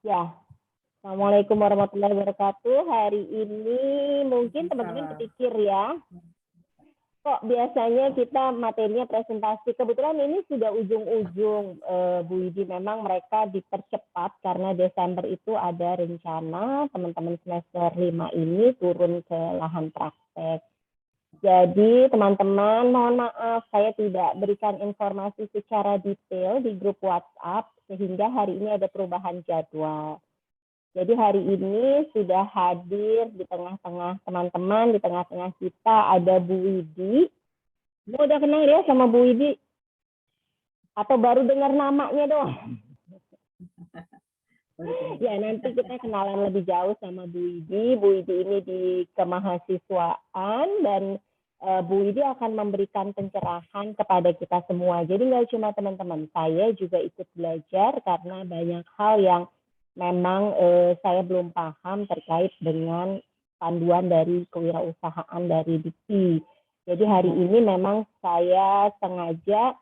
Ya, Assalamualaikum warahmatullahi wabarakatuh. Hari ini mungkin teman-teman berpikir ya, kok biasanya kita materinya presentasi. Kebetulan ini sudah ujung-ujung, Bu Widi. Memang mereka dipercepat karena Desember itu ada rencana teman-teman semester 5 ini turun ke lahan praktek. Jadi teman-teman mohon maaf saya tidak berikan informasi secara detail di grup WhatsApp sehingga hari ini ada perubahan jadwal. Jadi hari ini sudah hadir di tengah-tengah teman-teman, di tengah-tengah kita ada Bu Widi. Bu udah kenal ya sama Bu Widi? Atau baru dengar namanya doang? Ya nanti kita kenalan lebih jauh sama Bu Widi. Bu Widi ini di kemahasiswaan dan Bu Widi akan memberikan pencerahan kepada kita semua. Jadi nggak cuma teman-teman, saya juga ikut belajar karena banyak hal yang memang saya belum paham terkait dengan panduan dari kewirausahaan dari DIKI. Jadi hari ini memang saya sengaja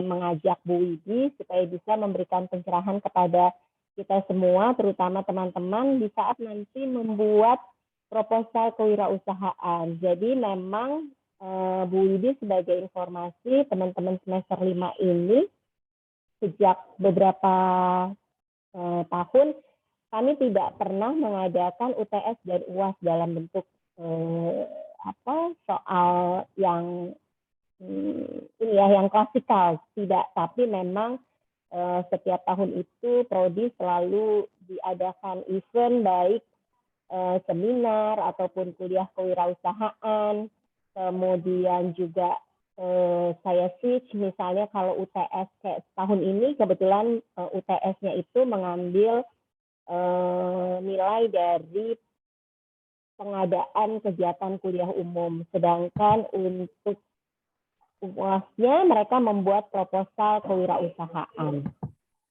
mengajak Bu Widi supaya bisa memberikan pencerahan kepada kita semua, terutama teman-teman di saat nanti membuat proposal kewirausahaan. Jadi memang Bu Widi sebagai informasi teman-teman semester 5 ini sejak beberapa tahun kami tidak pernah mengadakan UTS dan UAS dalam bentuk soal yang ini ya yang klasikal, tidak, tapi memang setiap tahun itu Prodi selalu diadakan event baik seminar ataupun kuliah kewirausahaan, kemudian juga saya switch misalnya kalau UTS kayak tahun ini kebetulan UTS-nya itu mengambil nilai dari pengadaan kegiatan kuliah umum, sedangkan untuk UASnya mereka membuat proposal kewirausahaan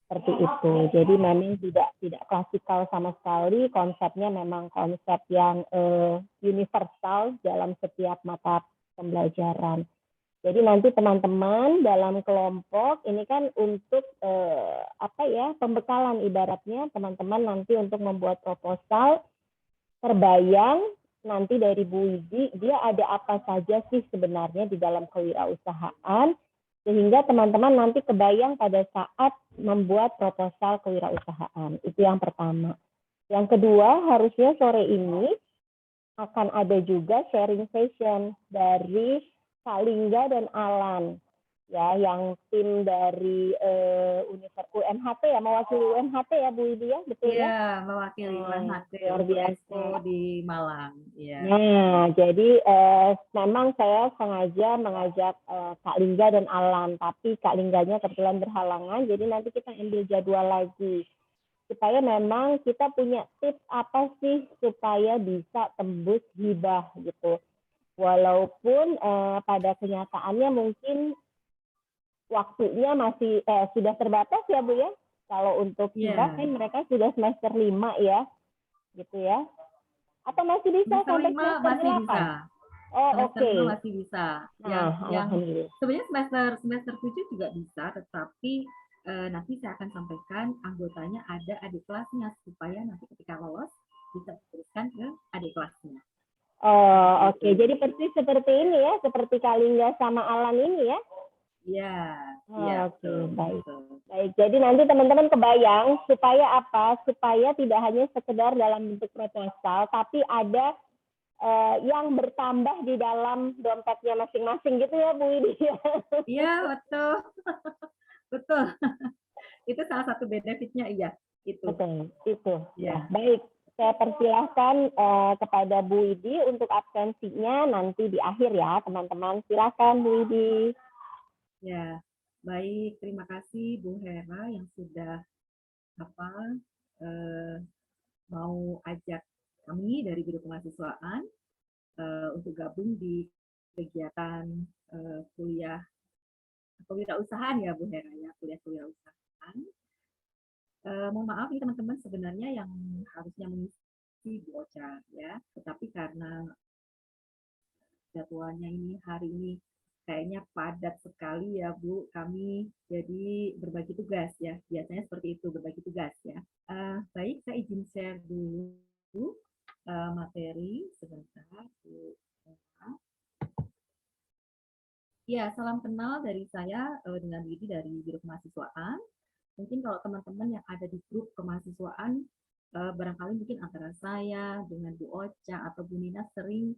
seperti itu. Jadi memang tidak klasikal sama sekali, konsepnya memang konsep yang universal dalam setiap mata pembelajaran. Jadi nanti teman-teman dalam kelompok ini kan untuk pembekalan ibaratnya teman-teman nanti untuk membuat proposal terbayang nanti dari Bu Widi, dia ada apa saja sih sebenarnya di dalam kewirausahaan, sehingga teman-teman nanti kebayang pada saat membuat proposal kewirausahaan. Itu yang pertama. Yang kedua, harusnya sore ini akan ada juga sharing session dari Kak Lingga dan Alan. Ya, yang tim dari UMHT ya, mewakili UMHT ya Bu Widi ya, betul ya? Iya, mewakili UMHT luar untuk biasa. Expo di Malang. Ya. Nah, jadi memang saya sengaja mengajak Kak Lingga dan Alan, tapi Kak Lingganya kebetulan berhalangan, jadi nanti kita ambil jadwal lagi. Supaya memang kita punya tips apa sih supaya bisa tembus hibah gitu. Walaupun pada kenyataannya mungkin waktunya masih sudah terbatas ya Bu ya. Kalau untuk hibah kan mereka sudah semester 5 ya. Gitu ya. Atau masih bisa semester sampai 5 semester masih 8? bisa. Oh, semester oke. 5 masih bisa. Nah, Yang sebenarnya semester 7 juga bisa, tetapi nanti saya akan sampaikan anggotanya ada adik kelasnya supaya nanti ketika lolos bisa diteruskan ke adik kelasnya. Oh, oke. Jadi persis seperti ini ya, seperti Kak Lingga sama Alan ini ya? Iya. Oke, baik. Baik, jadi nanti teman-teman kebayang supaya apa? Supaya tidak hanya sekedar dalam bentuk proposal, tapi ada yang bertambah di dalam dompetnya masing-masing gitu ya Bu Widi. Iya, betul. Betul. Itu salah satu benefitnya, iya. Itu. Betul, itu. Ya, baik. Saya persilahkan kepada Bu Widi untuk absensinya nanti di akhir ya, teman-teman. Silakan Bu Widi. Ya, baik. Terima kasih Bu Hera yang sudah mau ajak kami dari Biro Kemahasiswaan untuk gabung di kegiatan kuliah kewirausahaan ya Bu Hera ya, kuliah kewirausahaan. Mohon maaf nih teman-teman, sebenarnya yang harusnya mengisi Bu Ocha ya, tetapi karena jadwalnya ini hari ini kayaknya padat sekali ya Bu, kami jadi berbagi tugas ya, biasanya seperti itu, berbagi tugas ya. Baik, saya izin share dulu materi sebentar. Ya, salam kenal dari saya dengan Widi dari Biro Kemahasiswaan. Mungkin kalau teman-teman yang ada di grup kemahasiswaan, barangkali mungkin antara saya dengan Bu Ocha atau Bu Nina sering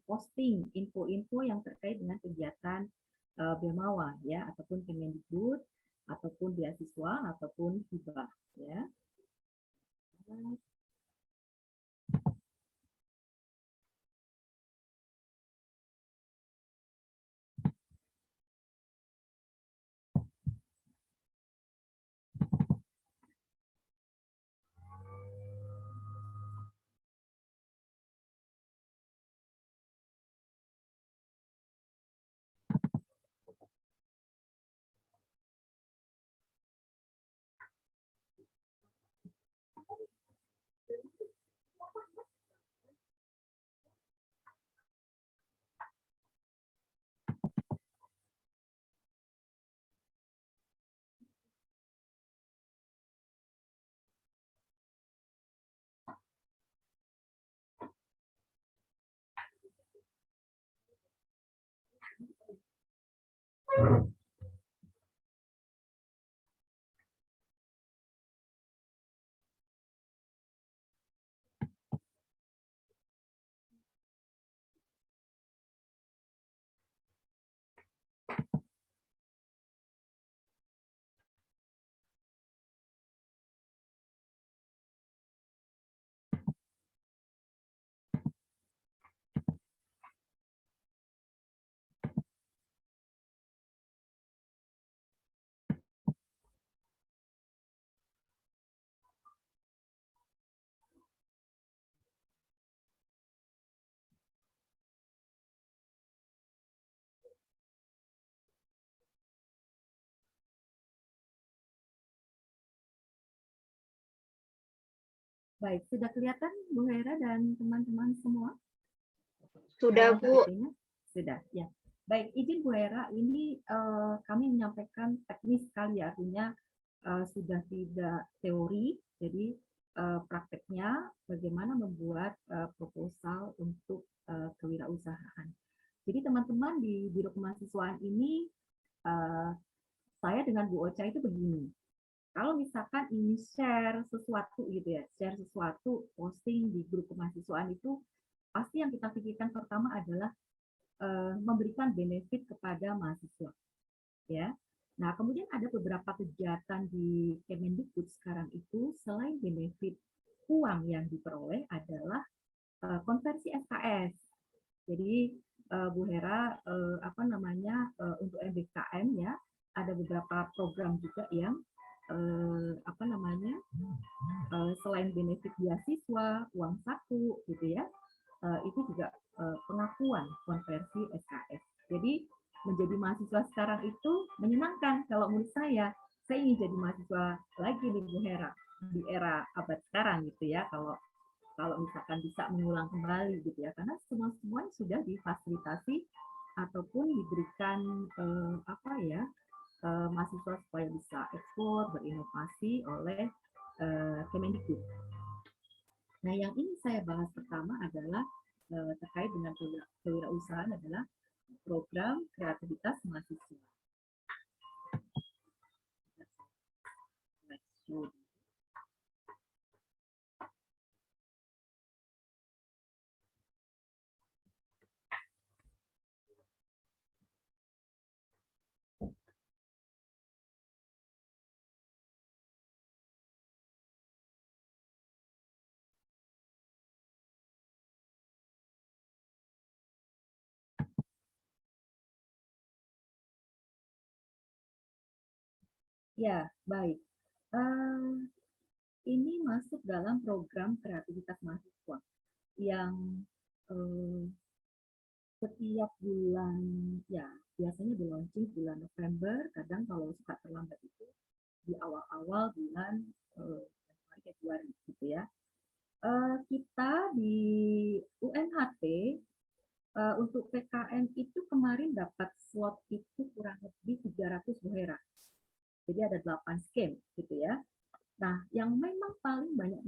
posting info-info yang terkait dengan kegiatan BEMAWA ya, ataupun Kemendikbud, ataupun beasiswa, ataupun hibah ya. Baik, sudah kelihatan Bu Hera dan teman-teman semua? Sudah, Bu. Sudah, ya. Baik, izin Bu Hera, ini kami menyampaikan teknis sekali ya, artinya sudah tidak teori, jadi prakteknya bagaimana membuat proposal untuk kewirausahaan. Jadi teman-teman di Biro Kemahasiswaan ini, saya dengan Bu Ocha itu begini, kalau misalkan ini share sesuatu gitu ya, share sesuatu, posting di grup kemahasiswaan itu, pasti yang kita pikirkan pertama adalah memberikan benefit kepada mahasiswa. Ya. Nah, kemudian ada beberapa kegiatan di Kemendikbud sekarang itu, selain benefit uang yang diperoleh adalah konversi SKS. Jadi Bu Hera untuk MBKM ya, ada beberapa program juga yang selain benefit beasiswa, uang saku gitu ya, itu juga pengakuan konversi SKS. Jadi menjadi mahasiswa sekarang itu menyenangkan. Kalau menurut saya ingin jadi mahasiswa lagi di Bu Hera di era abad sekarang gitu ya. Kalau misalkan bisa mengulang kembali gitu ya, karena semua sudah difasilitasi ataupun diberikan mahasiswa supaya bisa ekspor, berinovasi oleh Kemendikbud. Nah, yang ini saya bahas pertama adalah terkait dengan kewirausahaan adalah program kreativitas mahasiswa. Ya, baik. Ini masuk dalam program kreativitas mahasiswa yang setiap bulan, ya biasanya di launching bulan November, kadang kalau suka terlambat itu di awal-awal bulan Februari gitu ya. Kita di UMHT untuk PKM itu kemarin dapat slot itu kurang lebih 300 Bu Hera. Jadi ada 8 scam gitu ya. Nah, yang memang paling banyak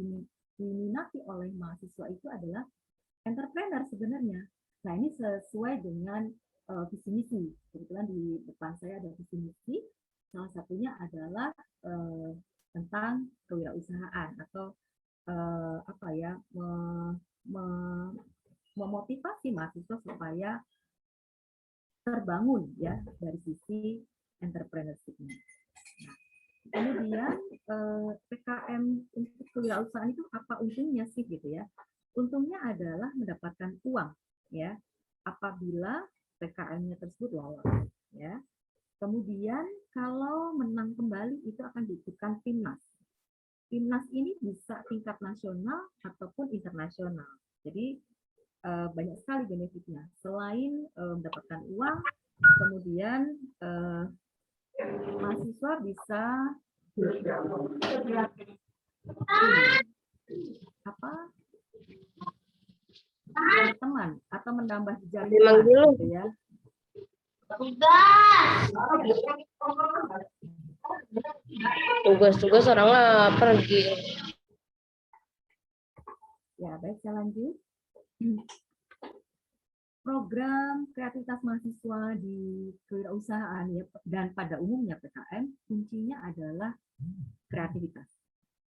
diminati oleh mahasiswa itu adalah entrepreneur sebenarnya. Nah, ini sesuai dengan visi misi. Kebetulan di depan saya ada visi misi. Salah satunya adalah tentang kewirausahaan atau apa ya, memotivasi mahasiswa supaya terbangun ya dari sisi entrepreneurship-nya. Nah, kemudian PKM untuk kewirausahaan itu apa untungnya sih gitu ya? Untungnya adalah mendapatkan uang ya apabila PKM-nya tersebut lolos ya. Kemudian kalau menang kembali itu akan dibutuhkan timnas. Timnas ini bisa tingkat nasional ataupun internasional. Jadi banyak sekali benefitnya. Selain mendapatkan uang, kemudian mahasiswa bisa teman atau menambah jaringan gitu ya. Tugas-tugas orang pergi. Ya, baik, saya lanjut. Program kreativitas mahasiswa di kewirausahaan ya, dan pada umumnya PKM, kuncinya adalah kreativitas.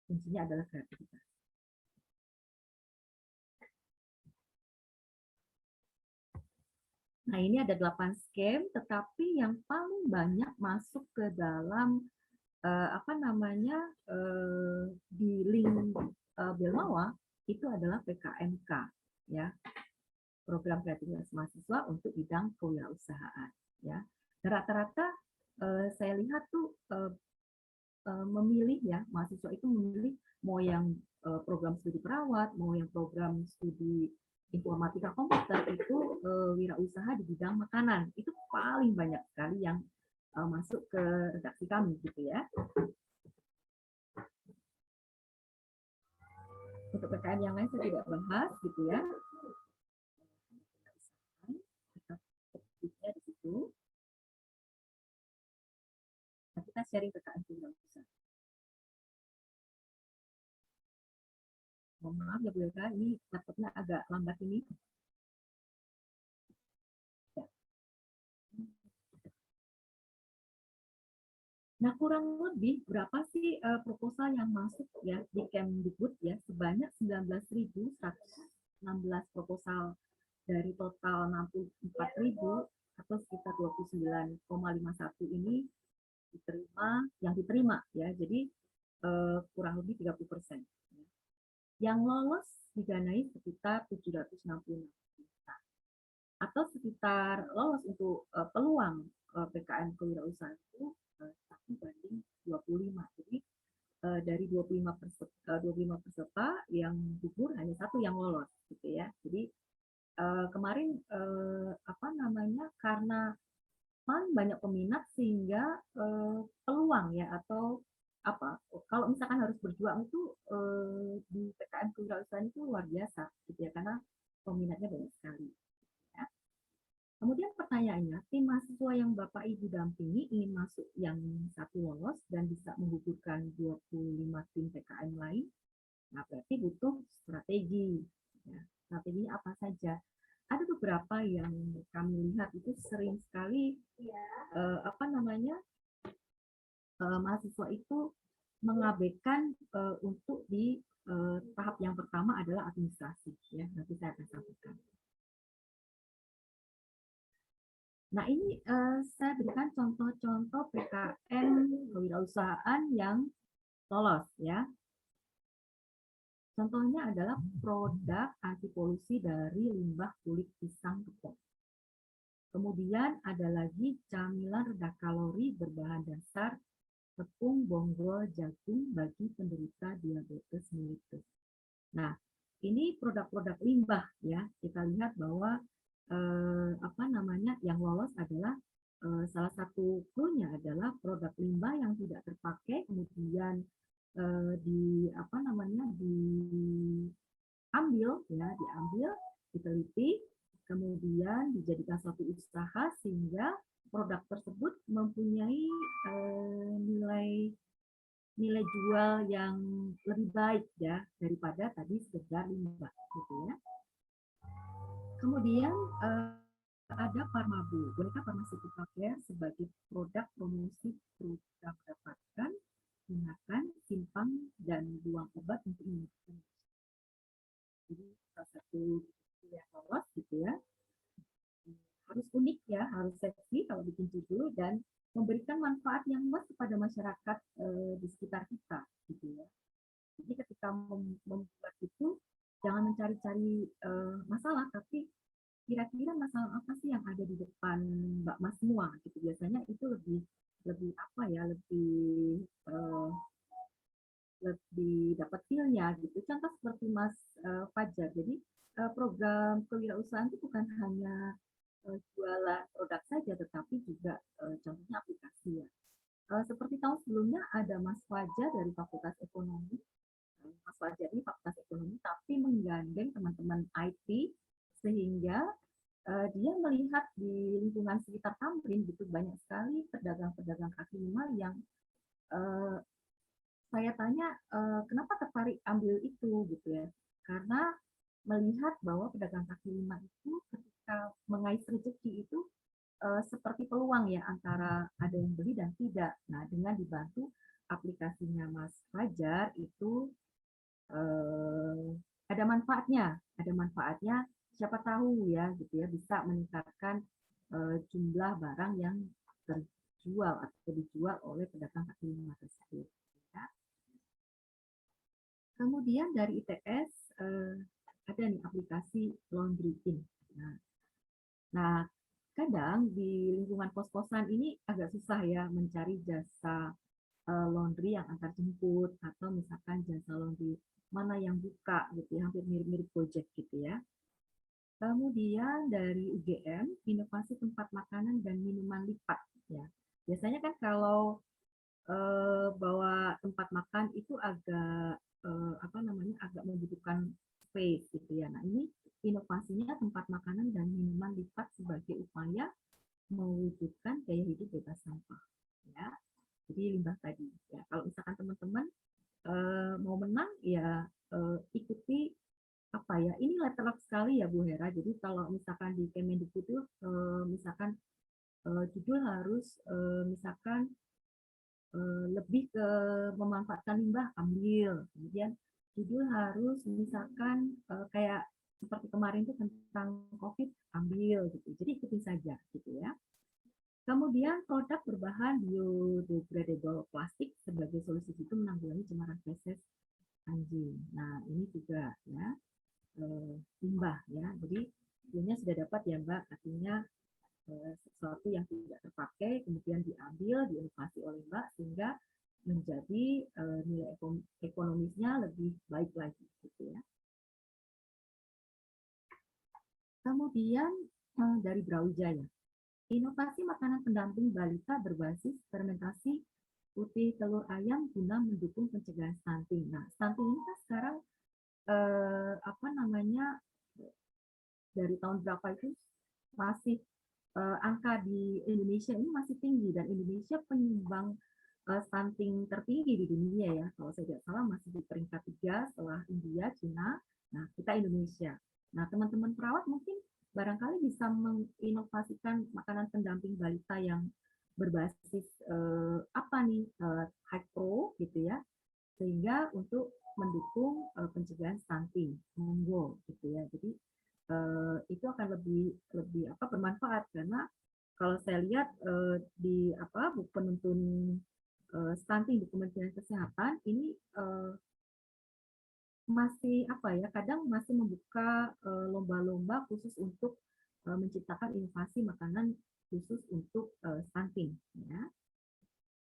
Kuncinya adalah kreativitas. Nah, ini ada 8 scam, tetapi yang paling banyak masuk ke dalam di link Belmawa itu adalah PKMK ya. Program kreativitas mahasiswa untuk bidang kewirausahaan ya. Rata-rata saya lihat tuh memilih ya, mahasiswa itu memilih mau yang program studi perawat, mau yang program studi informatika komputer, itu wirausaha di bidang makanan. Itu paling banyak sekali yang masuk ke redaksi kami gitu ya. Untuk PKM yang lain saya tidak bahas gitu ya. Di situ. Nah, kita sharing PKM kewirausahaan. Mohon maaf ya Bu Eka, ini laptopnya agak lambat ini. Ya. Nah, kurang lebih berapa sih proposal yang masuk ya di Kemdikbud ya? Sebanyak 19.116 proposal dari total 64.000 atau sekitar 29,51 ini diterima ya. Jadi kurang lebih 30%. Yang lolos didanai sekitar 766 juta. Atau sekitar lolos untuk peluang PKM kewirausahaan itu 1:25. Jadi dari 25 peserta yang gugur hanya 1 yang lolos gitu ya. Jadi kemarin karena paling banyak peminat sehingga peluang ya atau kalau misalkan harus berjuang itu di PKM kewirausahaan itu luar biasa gitu ya, karena peminatnya banyak sekali ya. Kemudian pertanyaannya, tim mahasiswa yang Bapak Ibu dampingi ingin masuk yang 1 lolos dan bisa menggugurkan 25 tim PKM lain, nah berarti butuh strategi ya. Strateginya apa saja? Ada beberapa yang kami lihat itu sering sekali mahasiswa itu mengabaikan untuk di tahap yang pertama adalah administrasi ya, nanti saya akan sampaikan. Nah, ini saya berikan contoh-contoh PKM kewirausahaan yang lolos ya. Contohnya adalah produk anti polusi dari limbah kulit pisang tepung. Kemudian ada lagi camilan rendah kalori berbahan dasar tepung, bonggol, jagung bagi penderita diabetes mellitus. Nah, ini produk-produk limbah ya. Kita lihat bahwa yang lolos adalah salah satu clue-nya adalah produk limbah yang tidak terpakai, kemudian diambil, diteliti, kemudian dijadikan suatu usaha sehingga produk tersebut mempunyai nilai nilai jual yang lebih baik ya daripada tadi sekedar limbah gitu ya. Kemudian ada Pharmabu, boneka pharmaceutical care sebagai produk promosi program dapatkan, gunakan, simpan dan buang obat untuk menyembuhkan. Jadi salah satu yang lolos gitu ya. Harus unik ya, harus seksi kalau bikin judul dan memberikan manfaat yang luas kepada masyarakat di sekitar kita gitu ya. Jadi ketika membuat itu jangan mencari-cari masalah, tapi kira-kira masalah apa sih yang ada di depan Mbak Mas semua gitu. Biasanya itu lebih apa ya, lebih dapat feel-nya gitu. Contoh seperti Mas Fajar. Jadi program kewirausahaan itu bukan hanya jualan produk saja, tetapi juga contohnya aplikasi ya. Seperti tahun sebelumnya ada Mas Fajar dari Fakultas Ekonomi. Mas Fajar ini Fakultas Ekonomi, tapi menggandeng teman-teman IT sehingga dia melihat di lingkungan sekitar Tamrin gitu banyak sekali pedagang-pedagang kaki lima yang saya tanya kenapa tertarik ambil itu gitu ya, karena melihat bahwa pedagang kaki lima itu ketika mengais rezeki itu seperti peluang ya antara ada yang beli dan tidak. Nah dengan dibantu aplikasinya Mas Fajar itu ada manfaatnya. Siapa tahu ya gitu ya bisa meningkatkan jumlah barang yang terjual atau dijual oleh pedagang kaki lima tersebut. Ya. Kemudian dari ITS ada nih aplikasi Laundry In. Nah, kadang di lingkungan kos-kosan ini agak susah ya mencari jasa laundry yang antar jemput atau misalkan jasa laundry mana yang buka gitu ya, hampir mirip-mirip Gojek gitu ya. Kemudian dari UGM, inovasi tempat makanan dan minuman lipat ya. Biasanya kan kalau bawa tempat makan itu agak agak membutuhkan space gitu ya. Nah, ini inovasinya tempat makanan dan minuman lipat sebagai upaya mewujudkan gaya hidup bebas sampah ya. Jadi limbah tadi ya. Kalau misalkan teman-teman mau menang ya ikuti apa ya, ini letterlock sekali ya Bu Hera. Jadi kalau misalkan di Kemendikbud itu misalkan judul harus misalkan lebih ke memanfaatkan limbah, ambil. Kemudian judul harus misalkan kayak seperti kemarin itu tentang COVID, ambil gitu. Jadi ikutin saja gitu ya. Kemudian produk berbahan biodegradable plastik sebagai solusi itu menanggulangi cemaran feses anjing. Nah ini juga ya limbah ya. Jadi sebelumnya sudah dapat ya Mbak, artinya sesuatu yang tidak terpakai kemudian diambil, diinovasi oleh Mbak sehingga menjadi nilai ekonomisnya lebih baik lagi gitu ya. Kemudian dari Brawijaya, inovasi makanan pendamping balita berbasis fermentasi putih telur ayam guna mendukung pencegahan stunting. Nah, stunting ini kan sekarang dari tahun berapa itu masih angka di Indonesia ini masih tinggi dan Indonesia penyumbang stunting tertinggi di dunia ya. Kalau saya tidak salah masih di peringkat 3 setelah India, Cina. Nah, kita Indonesia. Nah, teman-teman perawat mungkin barangkali bisa menginovasikan makanan pendamping balita yang berbasis high pro gitu ya, sehingga untuk mendukung pencegahan stunting, monggo gitu ya. Jadi itu akan lebih bermanfaat karena kalau saya lihat di buku penuntun stunting di Kementerian Kesehatan ini masih kadang masih membuka lomba-lomba khusus untuk menciptakan inovasi makanan khusus untuk stunting ya.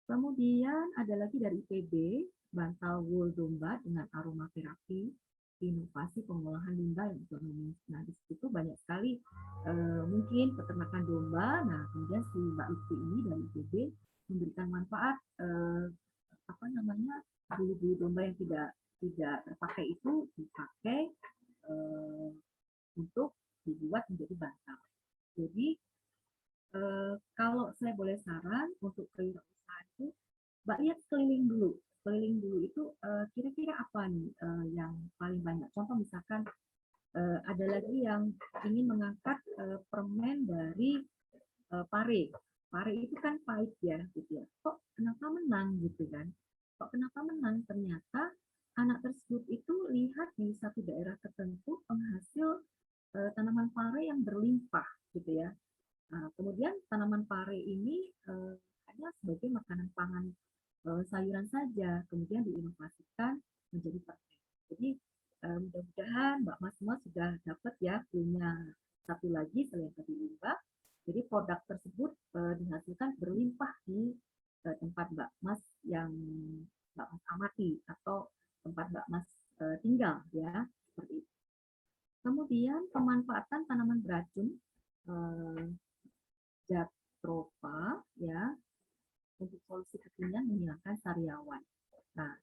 Kemudian ada lagi dari IPB, bantal wool domba dengan aromaterapi, inovasi pengolahan limbah yang ekonomis. Nah, di situ banyak sekali mungkin peternakan domba. Nah, kemudian si Mbak Lutfi ini dari IPB memberikan manfaat bulu-bulu domba yang tidak terpakai itu dipakai untuk dibuat menjadi bantal. Jadi Kalau saya boleh saran untuk kewirausahaan itu, Mbak lihat sekeliling dulu. Sekeliling dulu itu kira-kira apa nih yang paling banyak? Contoh misalkan ada lagi yang ingin mengangkat permen dari pare. Pare itu kan pahit ya, gitu ya. Kok kenapa menang gitu kan? Kok kenapa menang? Ternyata anak tersebut itu lihat di satu daerah tertentu penghasil tanaman pare yang berlimpah gitu ya. Nah, kemudian tanaman pare ini hanya sebagai makanan pangan sayuran saja, kemudian diinovasikan menjadi permen. Jadi mudah-mudahan Mbak Mas semua sudah dapat ya punya satu lagi selain tadi limbah. Jadi produk tersebut dihasilkan berlimpah di tempat Mbak Mas yang Mbak Mas amati atau tempat Mbak Mas tinggal ya seperti itu. Kemudian pemanfaatan tanaman beracun eh, Jatropha ya untuk solusi kekinian menghilangkan sariawan. Nah,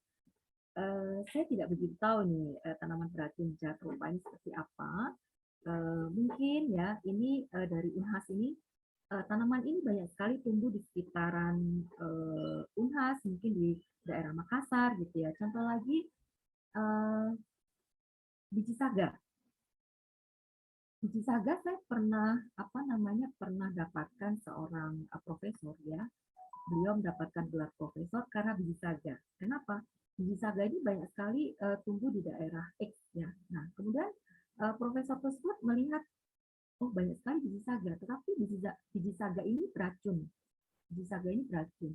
saya tidak begitu tahu nih tanaman beracun Jatropha ini seperti apa. Mungkin ya ini dari Unhas ini tanaman ini banyak sekali tumbuh di sekitaran Unhas, mungkin di daerah Makassar gitu ya. Contoh lagi biji saga. Biji saga saya pernah dapatkan seorang profesor ya. Beliau mendapatkan gelar profesor karena biji saga. Kenapa? Biji saga ini banyak sekali tumbuh di daerah X ya. Nah, kemudian profesor tersebut melihat oh banyak sekali biji saga, tetapi biji saga ini beracun. Biji saga ini beracun.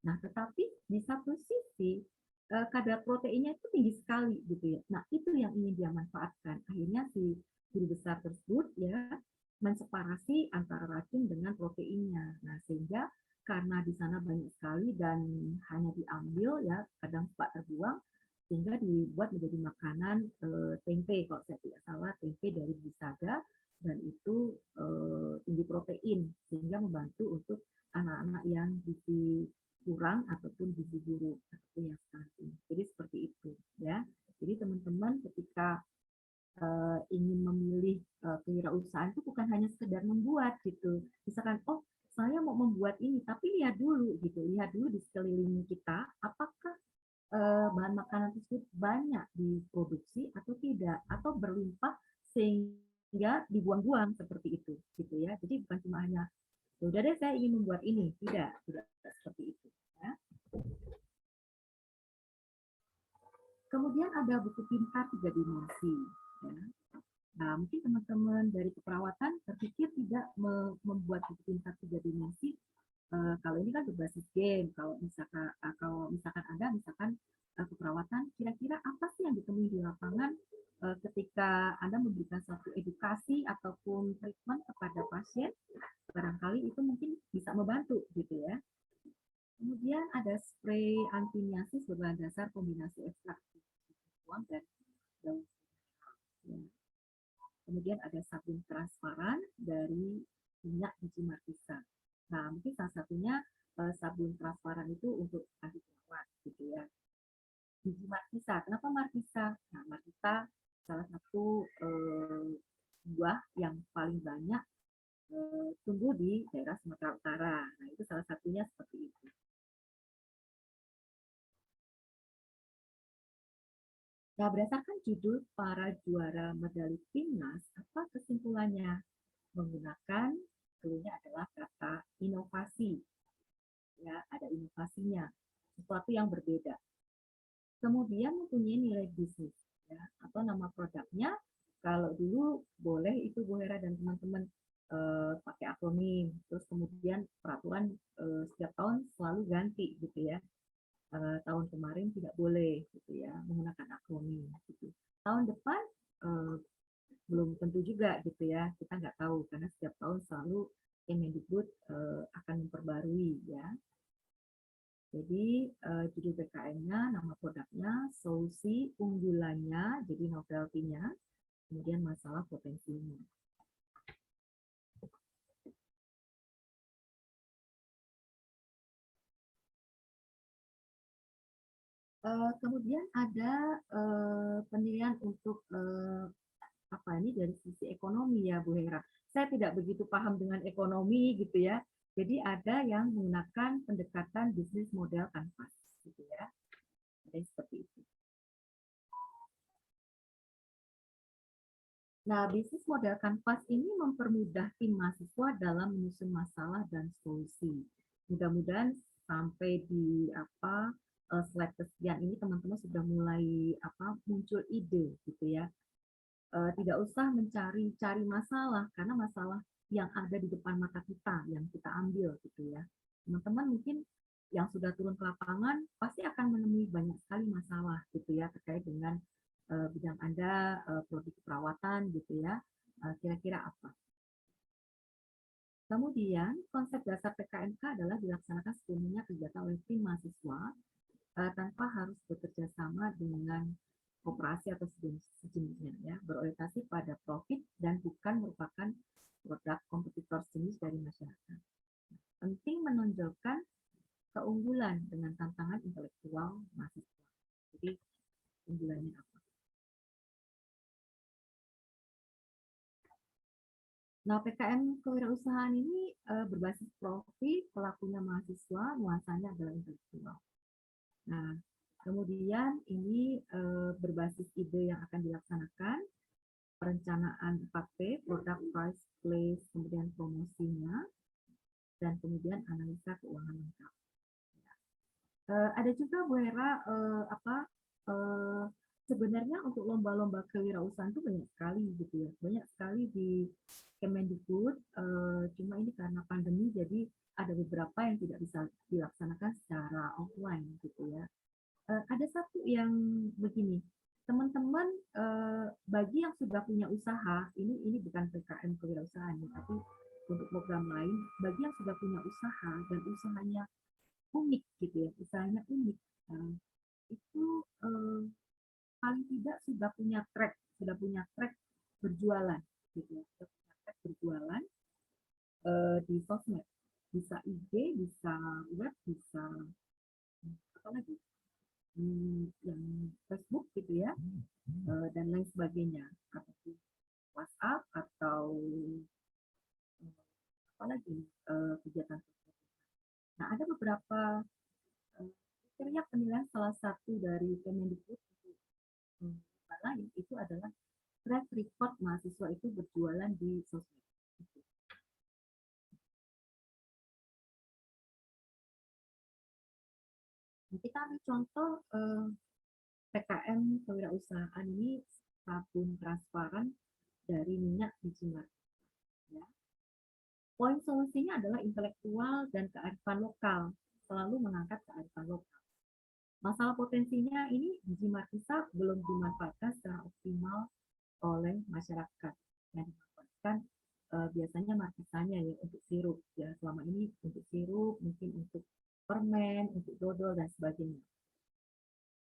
Nah, tetapi di satu sisi kadar proteinnya itu tinggi sekali gitu ya. Nah, itu yang ingin dia manfaatkan. Akhirnya si guru besar tersebut ya menseparasi antara racun dengan proteinnya. Nah, sehingga karena di sana banyak sekali dan hanya diambil ya, kadang suka terbuang, sehingga dibuat menjadi makanan tempe kalau saya tidak salah, tempe dari biji saga dan itu tinggi protein sehingga membantu untuk anak-anak yang gizi kurang ataupun gizi buruk ataupun yang stunting. Jadi seperti itu ya. Jadi teman-teman ketika ingin memilih kewirausahaan itu bukan hanya sekedar membuat gitu. Misalkan oh saya mau membuat ini, tapi lihat dulu gitu, lihat dulu di sekeliling kita apakah bahan makanan tersebut banyak diproduksi atau tidak atau berlimpah sehingga dibuang-buang seperti itu gitu ya. Jadi bukan cuma hanya udah deh saya ingin membuat ini, tidak seperti itu ya. Kemudian ada buku pintar 3 dimensi ya. Nah, mungkin teman-teman dari keperawatan terpikir tidak membuat buku pintar 3 dimensi. Kalau ini kan berbasis game. Kalau misalkan Anda misalkan keperawatan, kira-kira apa sih yang ditemui di lapangan ketika Anda memberikan suatu edukasi ataupun treatment kepada pasien, barangkali itu mungkin bisa membantu gitu ya. Kemudian ada spray anti miasis berbahan dasar kombinasi ekstrak bawang dan daun. Ya. Kemudian ada sabun transparan dari minyak biji markisa. Nah, mungkin salah satunya sabun transparan itu untuk anti jerawat gitu ya. Biji markisa, kenapa markisa? Nah, markisa salah satu buah yang paling banyak tumbuh di daerah Sumatera Utara. Nah, itu salah satunya seperti itu. Nah, berdasarkan judul para juara medali timnas, apa kesimpulannya? Menggunakan dulunya adalah kata inovasi. Ya, ada inovasinya, sesuatu yang berbeda. Kemudian mempunyai nilai bisnis, ya, atau nama produknya. Kalau dulu boleh itu Bu Hera dan teman-teman pakai akronim, terus kemudian peraturan setiap tahun selalu ganti gitu ya. Tahun kemarin tidak boleh gitu ya menggunakan akronim gitu. Tahun depan belum tentu juga gitu ya, kita nggak tahu karena setiap tahun selalu Kemendikbud akan memperbarui ya. Jadi judul PKM-nya, nama produknya, solusi unggulannya, jadi novelty-nya, kemudian masalah potensinya. Kemudian ada penilaian untuk apa ini dari sisi ekonomi ya Bu Hera. Saya tidak begitu paham dengan ekonomi gitu ya. Jadi ada yang menggunakan pendekatan bisnis model kanvas gitu ya. Ada seperti itu. Nah, bisnis model kanvas ini mempermudah tim mahasiswa dalam menyusun masalah dan solusi. Mudah-mudahan sampai di slide kesekian ini teman-teman sudah mulai muncul ide gitu ya. Tidak usah mencari-cari masalah karena masalah yang ada di depan mata kita yang kita ambil gitu ya. Teman-teman mungkin yang sudah turun ke lapangan pasti akan menemui banyak sekali masalah gitu ya terkait dengan bidang Anda, produk perawatan gitu ya, kira-kira apa. Kemudian konsep dasar PKMK adalah dilaksanakan sepenuhnya kegiatan oleh tim mahasiswa tanpa harus bekerja sama dengan koperasi atau sejenisnya ya, berorientasi pada profit dan bukan merupakan produk kompetitor jenis dari masyarakat. Penting menonjolkan keunggulan dengan tantangan intelektual mahasiswa. Jadi unggulannya apa? Nah, PKM kewirausahaan ini berbasis profit, pelakunya mahasiswa, nuansanya adalah intelektual. Nah, kemudian ini berbasis ide yang akan dilaksanakan, perencanaan 4P, product, price, place, kemudian promosinya, dan kemudian analisa keuangan lengkap. Ada juga Bu Hera sebenarnya untuk lomba-lomba kewirausahaan itu banyak sekali gitu ya, banyak sekali di Kemendikbud. Cuma ini karena pandemi jadi ada beberapa yang tidak bisa dilaksanakan secara offline gitu ya. Ada satu yang begini, teman-teman bagi yang sudah punya usaha, ini bukan PKM kewirausahaan ya, tapi untuk program lain, bagi yang sudah punya usaha dan usahanya unik gitu ya, usahanya unik, itu paling tidak sudah punya track berjualan gitu ya, sudah punya track berjualan di sosmed, bisa IG, bisa web, bisa apa lagi, yang Facebook gitu ya, dan lain sebagainya, atau WhatsApp atau apa lagi kegiatan. Nah, ada beberapa kriteria penilaian salah satu dari Kemendikbud lain itu adalah track record mahasiswa itu berjualan di sosmed. Kita ambil contoh PKM kewirausahaan ini sabun transparan dari minyak biji markisa. Ya. Poin solusinya adalah intelektual dan kearifan lokal, selalu mengangkat kearifan lokal. Masalah potensinya ini biji markisa belum dimanfaatkan secara optimal oleh masyarakat. Yang dimanfaatkan biasanya markisanya ya untuk sirup ya, selama ini untuk sirup, mungkin untuk permen, untuk dodol dan sebagainya.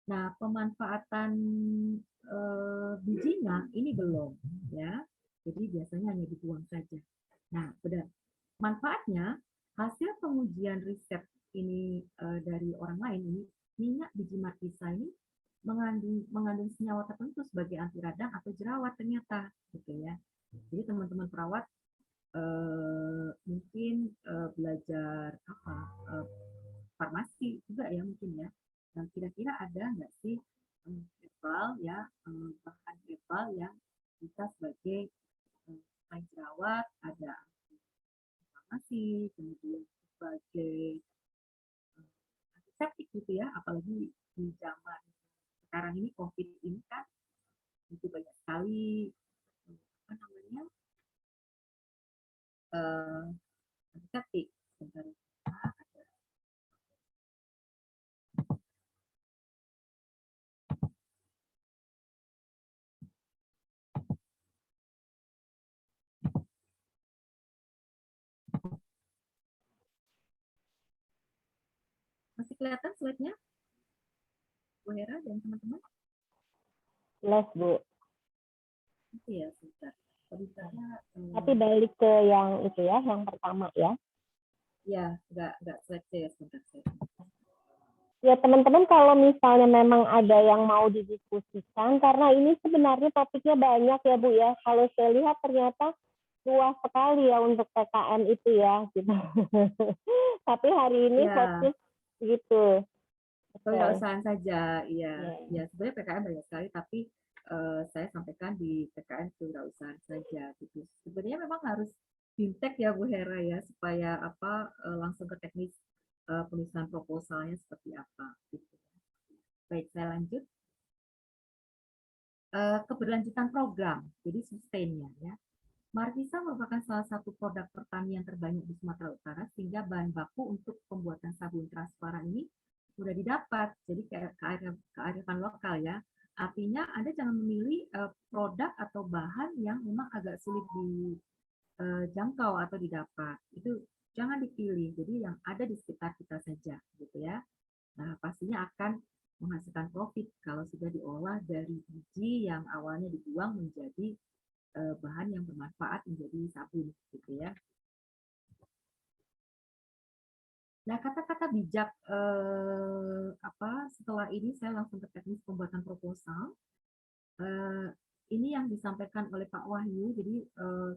Nah, pemanfaatan bijinya ini belum ya. Jadi biasanya hanya dibuang saja. Nah, manfaatnya hasil pengujian riset ini dari orang lain ini, minyak biji markisa ini mengandung senyawa tertentu sebagai anti radang atau jerawat ternyata gitu ya. Jadi teman-teman perawat mungkin belajar farmasi juga ya mungkin ya. Dan kira-kira ada nggak sih herbal ya, bahan herbal yang bisa sebagai selain jerawat, ada farmasi, kemudian sebagai antiseptik gitu ya, apalagi di zaman sekarang ini COVID ini kan itu banyak sekali apa namanya antiseptik. Sebentar. Masih kelihatan slide-nya? Bu Hera dan teman-teman? Jelas, Bu. Itu ya, sebentar. Tapi balik ke yang itu ya, yang pertama ya. Ya, nggak slide saya sebentar. Ya teman-teman kalau misalnya memang ada yang mau didiskusikan, karena ini sebenarnya topiknya banyak ya Bu ya. Kalau saya lihat ternyata luas sekali ya untuk PKM itu ya. Gitu. Tapi hari ini Ya, fokus gitu. Oke. kewirausahaan saja, iya. Ya. Ya, sebenarnya PKM banyak sekali, tapi saya sampaikan di PKM kewirausahaan saja gitu. Sebenarnya memang harus fintech ya Bu Hera ya, supaya apa langsung ke teknis penulisan proposalnya seperti apa gitu. Baik, saya lanjut. Keberlanjutan program, jadi sustainnya ya. Markisa merupakan salah satu produk pertanian terbanyak di Sumatera Utara, sehingga bahan baku untuk pembuatan sabun transparan ini sudah didapat. Jadi kearifan lokal ya. Artinya Anda jangan memilih produk atau bahan yang memang agak sulit dijangkau atau didapat. Itu jangan dipilih. Jadi yang ada di sekitar kita saja, gitu ya. Nah, pastinya akan menghasilkan profit kalau sudah diolah dari biji yang awalnya dibuang menjadi bahan yang bermanfaat menjadi sabun, gitu ya. Nah, kata-kata bijak setelah ini saya langsung ke teknis pembuatan proposal. Ini yang disampaikan oleh Pak Wahyu. Jadi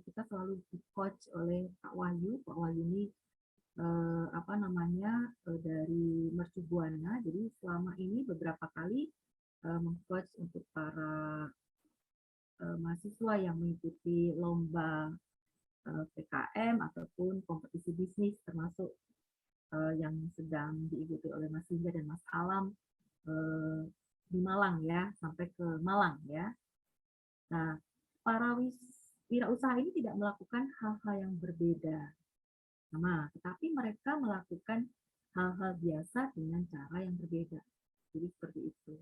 kita selalu di coach oleh Pak Wahyu. Pak Wahyu ini dari Mercu Buana. Jadi selama ini beberapa kali mengcoach untuk para mahasiswa yang mengikuti lomba PKM ataupun kompetisi bisnis, termasuk yang sedang diikuti oleh Mas Hingga dan Mas Alam di Malang ya, sampai ke Malang ya. Nah, para wirausaha ini tidak melakukan hal-hal yang berbeda, tetapi mereka melakukan hal-hal biasa dengan cara yang berbeda. Jadi seperti itu.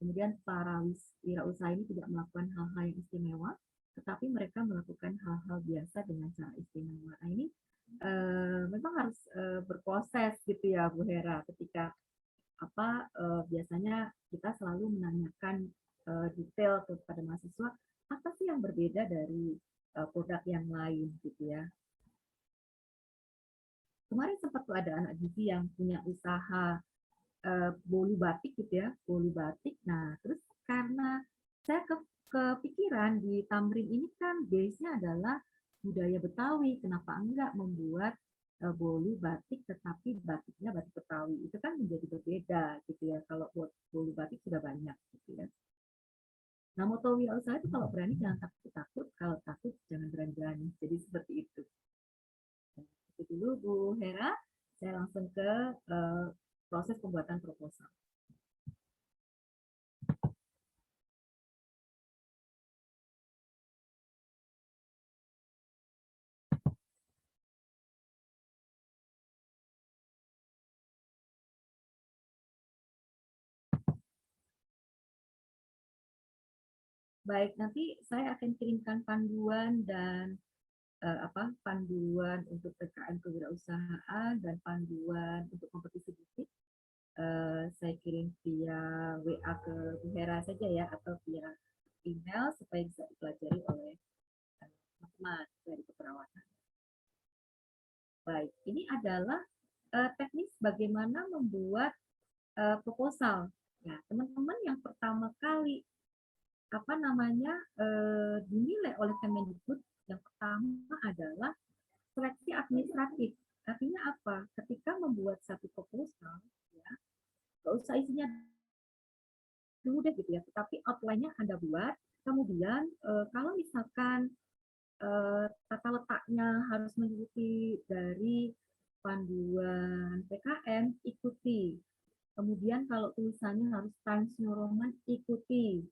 Kemudian para wirausaha ini tidak melakukan hal-hal yang istimewa, tetapi mereka melakukan hal-hal biasa dengan cara istimewa. Nah, ini memang harus berproses gitu ya Bu Hera. Ketika biasanya kita selalu menanyakan detail kepada mahasiswa, apa sih yang berbeda dari produk yang lain gitu ya. Kemarin sempat tuh ada anak gizi yang punya usaha bolu batik gitu ya, bolu batik. Nah, terus karena saya kepikiran di Tamrin ini kan base-nya adalah budaya Betawi, kenapa enggak membuat bolu batik tetapi batiknya batik Betawi. Itu kan menjadi berbeda gitu ya, kalau buat bolu batik sudah banyak gitu ya. Nah, moto wirausaha itu kalau berani jangan takut-takut, kalau takut jangan berani-berani. Jadi seperti itu. Itu dulu Bu Hera, saya langsung ke proses pembuatan proposal. Baik, nanti saya akan kirimkan panduan dan panduan untuk PKM kewirausahaan dan panduan untuk kompetisi bisnis. Saya kirim via WA ke Bu Hera saja ya, atau via email supaya bisa dipelajari oleh teman-teman dari keperawatan. Baik, ini adalah teknis bagaimana membuat proposal. Nah, teman-teman yang pertama kali dinilai oleh Kemendikbud, yang pertama adalah seleksi administratif. Artinya apa? Ketika membuat satu proposal, ya, nggak usah isinya dulu deh gitu ya, tetapi outline-nya Anda buat. Kemudian kalau misalkan tata letaknya harus mengikuti dari panduan PKM, ikuti. Kemudian kalau tulisannya harus Times New Roman, ikuti.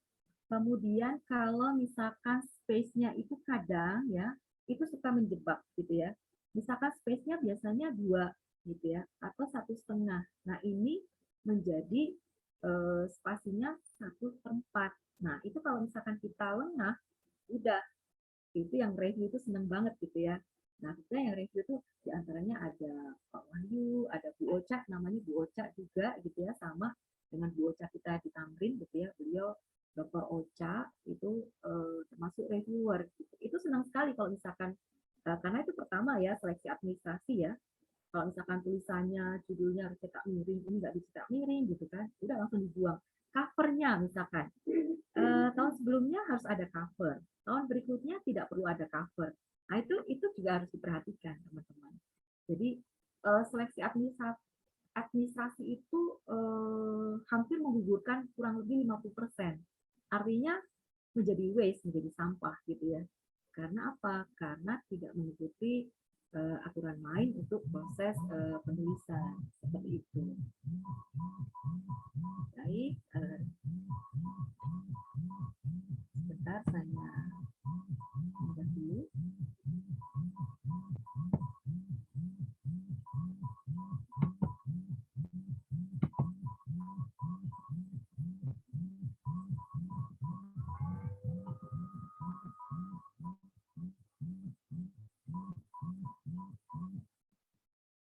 Kemudian kalau misalkan space-nya itu kadang ya, itu suka menjebak gitu ya. Misalkan space-nya biasanya 2 gitu ya, atau 1,5. Nah, ini menjadi spasinya 1/4. Nah, itu kalau misalkan kita lengah, udah itu yang review itu seneng banget gitu ya. Nah, kita yang review itu diantaranya ada Pak Wahyu, ada Bu Ocha, namanya Bu Ocha juga gitu ya, sama dengan Bu Ocha kita di Tamrin gitu ya. Beliau Dr. Ocha itu termasuk reviewer gitu. Itu senang sekali kalau misalkan karena itu pertama ya seleksi administrasi ya. Kalau misalkan tulisannya, judulnya harus cetak miring, ini nggak dicetak miring gitu kan, udah langsung dibuang. Covernya misalkan, tahun sebelumnya harus ada cover, tahun berikutnya tidak perlu ada cover. Nah itu juga harus diperhatikan teman-teman. Jadi seleksi administrasi itu hampir menggugurkan kurang lebih 50%. Artinya menjadi waste, menjadi sampah gitu ya. Karena apa? Karena tidak mengikuti aturan main untuk proses penulisan seperti itu. Baik, sebentar saya buka dulu.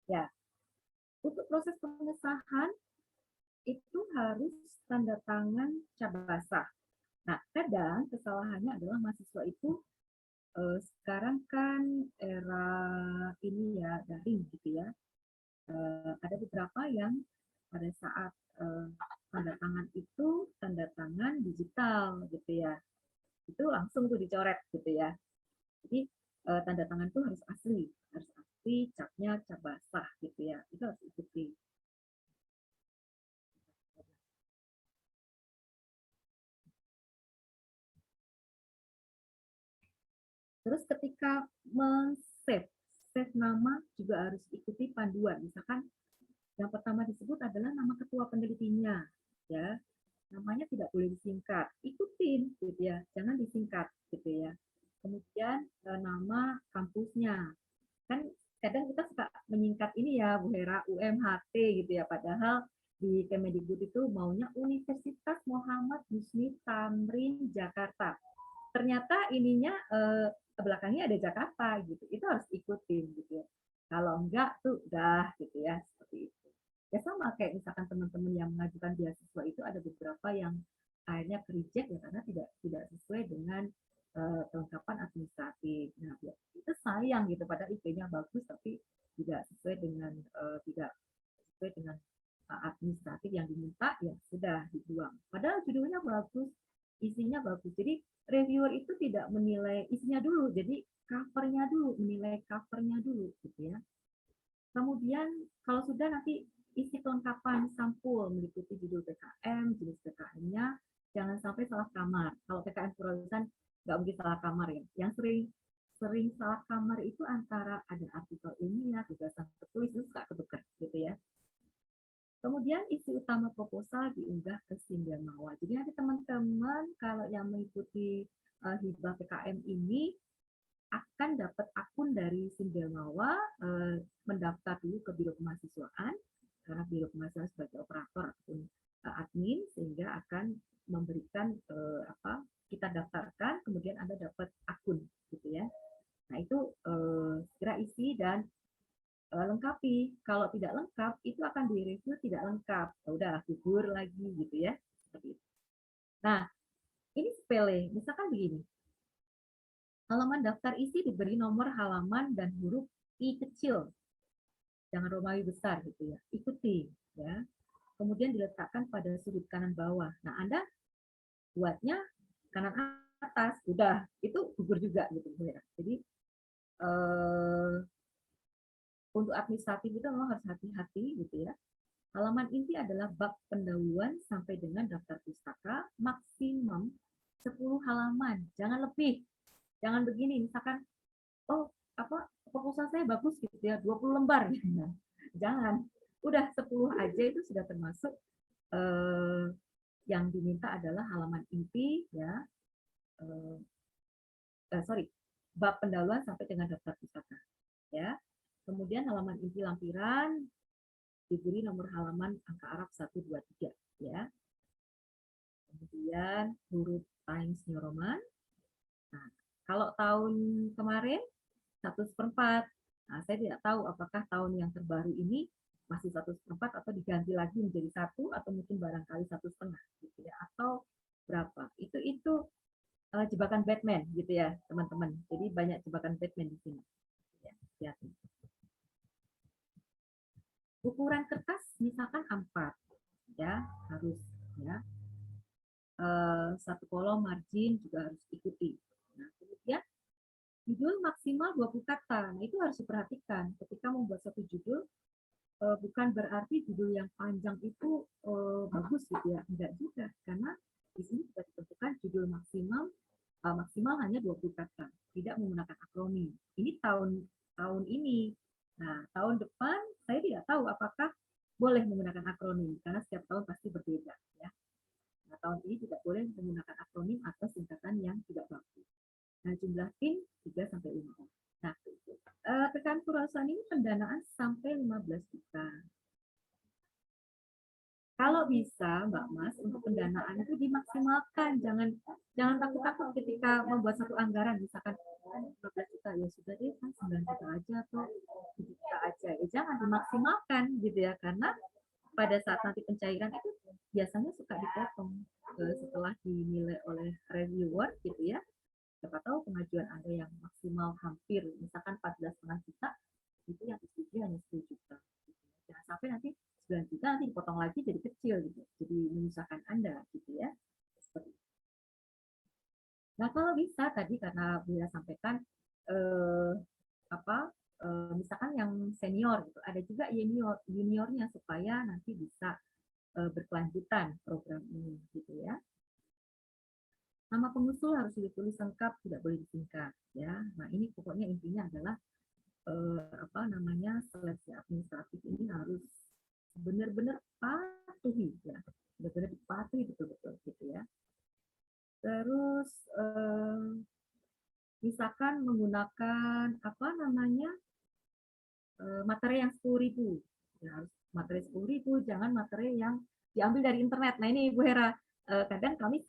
Ya, untuk proses pengesahan itu harus tanda tangan cap basah. Nah, kadang kesalahannya adalah mahasiswa itu sekarang kan era ini ya daring gitu ya. Ada beberapa yang pada saat tanda tangan itu tanda tangan digital gitu ya. Itu langsung tuh dicoret gitu ya. Jadi tanda tangan itu harus asli, capnya cap basah gitu ya. Itu harus ikuti. Terus ketika save nama juga harus ikuti panduan. Misalkan yang pertama disebut adalah nama ketua penelitinya, ya. Namanya tidak boleh disingkat, ikutin gitu ya, jangan disingkat gitu ya. Kemudian nama kampusnya, kan kadang kita suka menyingkat ini ya Bu Hera, UMHT gitu ya, padahal di Kemendikbud itu maunya Universitas Muhammad Husni Tamrin Jakarta. Ternyata ininya belakangnya ada Jakarta gitu, itu harus ikutin gitu ya. Kalau enggak tuh udah gitu ya, seperti itu. Ya sama kayak misalkan teman-teman yang mengajukan beasiswa itu ada beberapa yang akhirnya reject ya karena tidak sesuai dengan kelengkapan administratif. Nah, itu sayang gitu, padahal IP-nya bagus tapi tidak sesuai dengan tidak sesuai dengan administratif yang diminta, ya sudah dibuang. Padahal judulnya bagus, isinya bagus. Jadi reviewer itu tidak menilai isinya dulu, jadi covernya dulu, menilai covernya dulu gitu ya. Kemudian kalau sudah nanti isi kelengkapan sampul meliputi judul PKM, jenis PKM-nya, jangan sampai salah kamar. Kalau PKM perusahaan nggak mungkin salah kamar ya. Yang sering salah kamar itu antara ada artikel ilmiah, gagasan tertulis, itu suka ketukar gitu ya. Kemudian isi utama proposal diunggah ke Sindelmawa. Jadi nanti teman-teman kalau yang mengikuti hibah PKM ini akan dapat akun dari Sindelmawa, mendaftar dulu ke Biro Kemahasiswaan, karena Biro Kemahasiswaan sebagai operator ataupun admin, sehingga akan memberikan kita daftarkan, kemudian Anda dapat akun gitu ya. Nah itu segera isi dan lengkapi. Kalau tidak lengkap, itu akan direview tidak lengkap. Ya udah gugur lagi gitu ya. Seperti itu. Nah, ini sepele. Misalkan begini. Halaman daftar isi diberi nomor halaman dan huruf I kecil. Jangan Romawi besar gitu ya. Ikuti ya. Kemudian diletakkan pada sudut kanan bawah. Nah, Anda buatnya kanan atas, udah itu gugur juga gitu ya. Jadi untuk administratif itu memang harus hati-hati gitu ya. Halaman inti adalah bab pendahuluan sampai dengan daftar pustaka, maksimum 10 halaman, jangan lebih. Jangan begini, misalkan proposal saya bagus gitu ya, 20 lembar gitu. Jangan. Udah 10 aja itu sudah termasuk yang diminta adalah halaman inti ya. Bab pendahuluan sampai dengan daftar pustaka ya. Kemudian halaman inti lampiran diberi nomor halaman angka Arab 1, 2, 3 ya. Kemudian huruf Times New Roman. Nah, kalau tahun kemarin 1/4. Nah, saya tidak tahu apakah tahun yang terbaru ini masih 1/4 atau diganti lagi menjadi 1 atau mungkin barangkali 1,5 gitu ya, atau berapa. Itu jebakan Batman gitu ya, teman-teman. Jadi banyak jebakan Batman di sini. Ya, hati-hati. Ukuran kertas misalkan A4 ya, harus ya. Satu kolom margin juga harus ikuti. Nah, kemudian judul maksimal 20 kata. Nah, itu harus diperhatikan ketika membuat satu judul. Bukan berarti judul yang panjang itu bagus gitu ya, enggak juga, karena di sini juga ditentukan judul maksimal hanya 20 kata, tidak menggunakan akronim. Ini tahun ini. Nah, tahun depan saya tidak tahu apakah boleh menggunakan akronim, karena setiap tahun pasti berbeda ya. Nah, tahun ini tidak boleh menggunakan akronim atau singkatan yang tidak baku. Nah, jumlah tim 3 sampai 5 orang. Nah, rekan perusahaan ini pendanaan sampai 15 juta. Kalau bisa, Mbak Mas, untuk pendanaan itu dimaksimalkan. Jangan takut-takut ketika membuat satu anggaran, misalkan 15 juta, ya sudah deh, kan 9 juta aja atau 7 juta aja. Ya, jangan dimaksimalkan gitu ya, karena pada saat nanti pencairan itu biasanya suka dipotong setelah dinilai oleh reviewer gitu ya. Siapa tahu pengajuan Anda yang maksimal hampir misalkan 14,5 juta, itu yang disetujui hanya 10 juta. Jangan sampai nanti 9 juta nanti dipotong lagi jadi kecil gitu. Jadi menyusahkan Anda gitu ya. Nah, kalau bisa tadi karena Bunda sampaikan misalkan yang senior gitu, ada juga juniornya supaya nanti bisa berkelanjutan program ini gitu ya. Nama pengusul harus ditulis lengkap, tidak boleh disingkat ya. Nah, ini pokoknya intinya adalah seleksi administratif ini harus benar-benar patuhi ya. Benar-benar dipatuhi betul-betul gitu ya. Terus misalkan menggunakan materi yang 10.000. Ya, harus materi 10.000, jangan materi yang diambil dari internet. Nah, ini Bu Hera, kadang kami